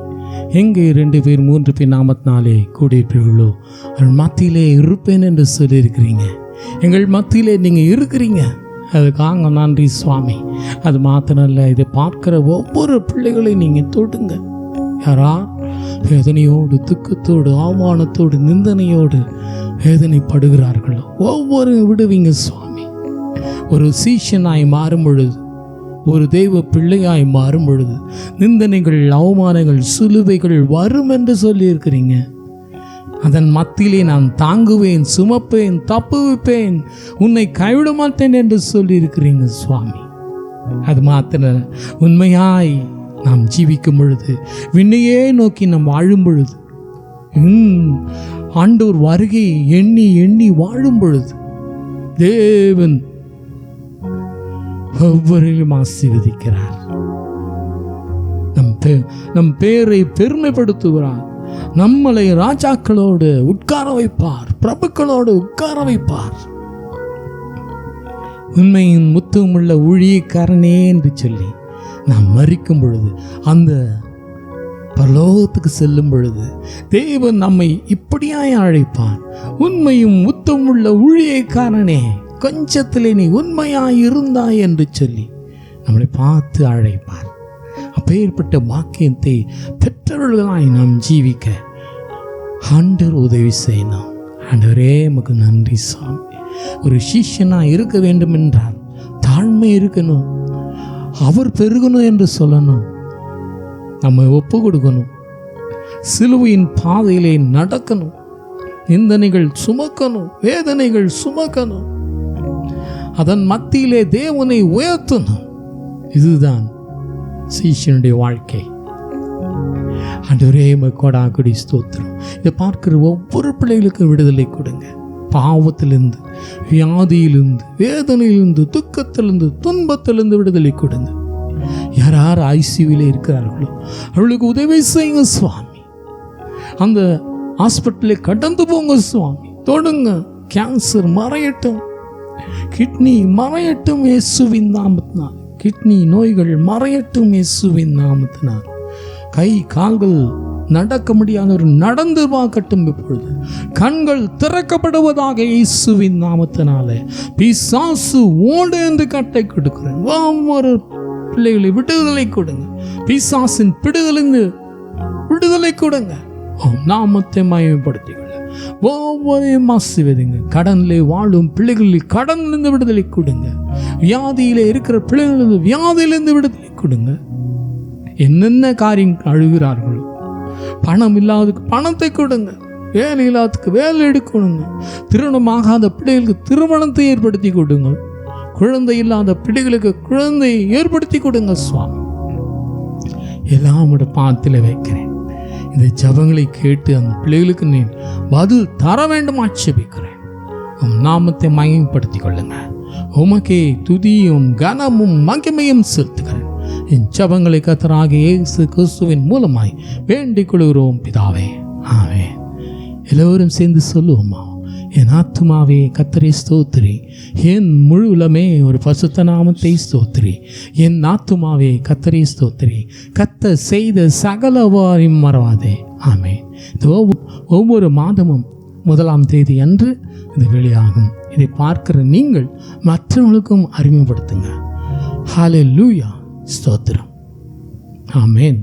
எங்கே 2 பேர் 3 பேர் நாமத்தினாலே கூடியிருப்பீர்களோ அவள் மத்தியிலே இருப்பேன் என்று சொல்லியிருக்கிறீங்க. எங்கள் மத்தியிலே நீங்கள் இருக்கிறீங்க, அதுக்காக நன்றி சுவாமி. அது மாத்திரம் இல்லை, இதை பார்க்குற ஒவ்வொரு பிள்ளைகளையும் நீங்கள் தொடுங்க. யாரா வேதனையோடு, துக்கத்தோடு, அவமானத்தோடு, நிந்தனையோடு வேதனைப்படுகிறார்களோ ஒவ்வொரு விடுவீங்க சுவாமி. ஒரு சீஷனாய் மாறும் பொழுது, ஒரு தெய்வ பிள்ளையாய் மாறும் பொழுது நிந்தனைகள், அவமானங்கள், சிலுவைகள் வரும் என்று சொல்லியிருக்கிறீங்க. அதன் மத்தியிலே நான் தாங்குவேன், சுமப்பேன், தப்புவிப்பேன், உன்னை கைவிட மாட்டேன் என்று சொல்லியிருக்கிறீங்க சுவாமி. அது மாத்திரம் உண்மையாய் நாம் ஜீவிக்கும் பொழுது, விண்ணையே நோக்கி நாம் வாழும் பொழுது, ஆண்டவர் வருகை எண்ணி எண்ணி வாழும் பொழுது தேவன் ஒவ்வொருவரையும் ஆசீர்வதிக்கிறார். நம் பேரை பெருமைப்படுத்துகிறார். நம்மளை ராஜாக்களோடு உட்கார வைப்பார், பிரபுக்களோடு உட்கார வைப்பார். உண்மையின் முத்துவமுள்ள ஊழியக்காரனே என்று சொல்லி நாம் மரிக்கும் பொழுது, அந்த பரலோகத்துக்கு செல்லும் பொழுது தேவன் நம்மை இப்படியாய் அழைப்பார். உண்மையும் முத்தமுள்ள ஊழியக்காரனே, கொஞ்சத்திலே நீ உண்மையாய் இருந்தாய் என்று சொல்லி நம்மளை பார்த்து அழைப்பார். அப்பேற்பட்ட வாக்கியத்தை பெற்றவர்களாய் நாம் ஜீவிக்க ஆண்டவர் உதவி செய்யணும். ஆண்டவரே, நமக்கு நன்றி சாமி. ஒரு சிஷ்யனாக இருக்க வேண்டும் என்றால் தாழ்மை இருக்கணும், அவர் பெருகணும் என்று சொல்லணும், நம்ம ஒப்பு கொடுக்கணும், சிலுவையின் பாதையிலே நடக்கணும், நிந்தனைகள் சுமக்கணும், வேதனைகள் சுமக்கணும், அதன் மத்தியிலே தேவனை உயர்த்தணும். இதுதான் சீஷனுடைய வாழ்க்கை. ஆண்டவரே, கொடாக்குடி ஸ்தோத்திரம். இதை பார்க்கிற ஒவ்வொரு பிள்ளைகளுக்கும் விடுதலை கொடுங்க. பாவத்திலிருந்து, வியாதியிலிருந்து, வேதனையிலிருந்து, துக்கத்திலிருந்து, துன்பத்திலிருந்து விடுதலை கொடுங்க. யார் ஐசியூவில் இருக்கிறார்களோ அவர்களுக்கு உதவி செய்யுங்க சுவாமி. அந்த ஹாஸ்பிட்டலில் கடந்து போங்க சுவாமி. தொடுங்க. கேன்சர் மறையட்டும், கிட்னி மறையட்டும் இயேசுவின் நாமத்தினால். கிட்னி நோய்கள் மறையட்டும் இயேசுவின் நாமத்தினால். கை கால்கள் நடக்க முடியாதவர் நடந்து பார்க்கட்டும். இப்பொழுது கண்கள் திறக்கப்படுவதாக இயேசுவின் நாமத்தினாலே. பிசாசு ஓடு என்று கட்டை கொடுக்கிறேன். ஒவ்வொரு பிள்ளைகளை விடுதலை கொடுங்க. பிசாசின் பிடிகளிலிருந்து விடுதலை கொடுங்க. நாமத்தை மயப்படுத்திக் கொள்ள ஒவ்வொருவரையும் ஆசீர்வதிங்க. கடனிலே வாழும் பிள்ளைகளில் கடனிலிருந்து விடுதலை கொடுங்க. வியாதியிலே இருக்கிற பிள்ளைகளிலிருந்து வியாதியிலிருந்து விடுதலை கொடுங்க. என்னென்ன காரியம் அழுகிறார்களோ, பணம் இல்லாததுக்கு பணத்தை கொடுங்க, வேலை இல்லாததுக்கு வேலை எடுக்கணுங்க, திருமணமாகாத பிள்ளைகளுக்கு திருமணத்தை ஏற்படுத்தி கொடுங்க, குழந்தை இல்லாத பிள்ளைகளுக்கு குழந்தையை ஏற்படுத்தி கொடுங்க சுவாமி. எல்லாம் உடைய பாதத்தில் வைக்கிறேன். இந்த ஜபங்களை கேட்டு அந்த பிள்ளைகளுக்கு நீ பதில் தர வேண்டும் ஆட்சேபிக்கிறேன். உம் நாமத்தை மகிமைப்படுத்திக் கொள்ளுங்க. உமக்கே துதியும் கனமும் மகிமையும் செலுத்துகிறேன். என் ஜபங்களை கர்த்தராகிய இயேசு கிறிஸ்துவின் மூலமாய் வேண்டிக் கொள்கிறோம் பிதாவே, ஆமென். எல்லோரும் சேர்ந்து சொல்லுவோமா? என் ஆத்துமாவே கர்த்தரை ஸ்தோத்திரி, என் முழு உலமே ஒரு பரிசுத்த நாமத்தை ஸ்தோத்திரி. என் ஆத்துமாவே கர்த்தரை ஸ்தோத்திரி, கர்த்தர் செய்த சகலவாரையும் மறவாதே. ஆமென். ஒவ்வொரு மாதமும் 1ஆம் தேதி அன்று இது வெளியாகும். இதை பார்க்கிற நீங்கள் மற்றவர்களுக்கும் அறிமுகப்படுத்துங்க. ஹல்லேலூயா, ஸ்தோத்திரம், ஆமென்.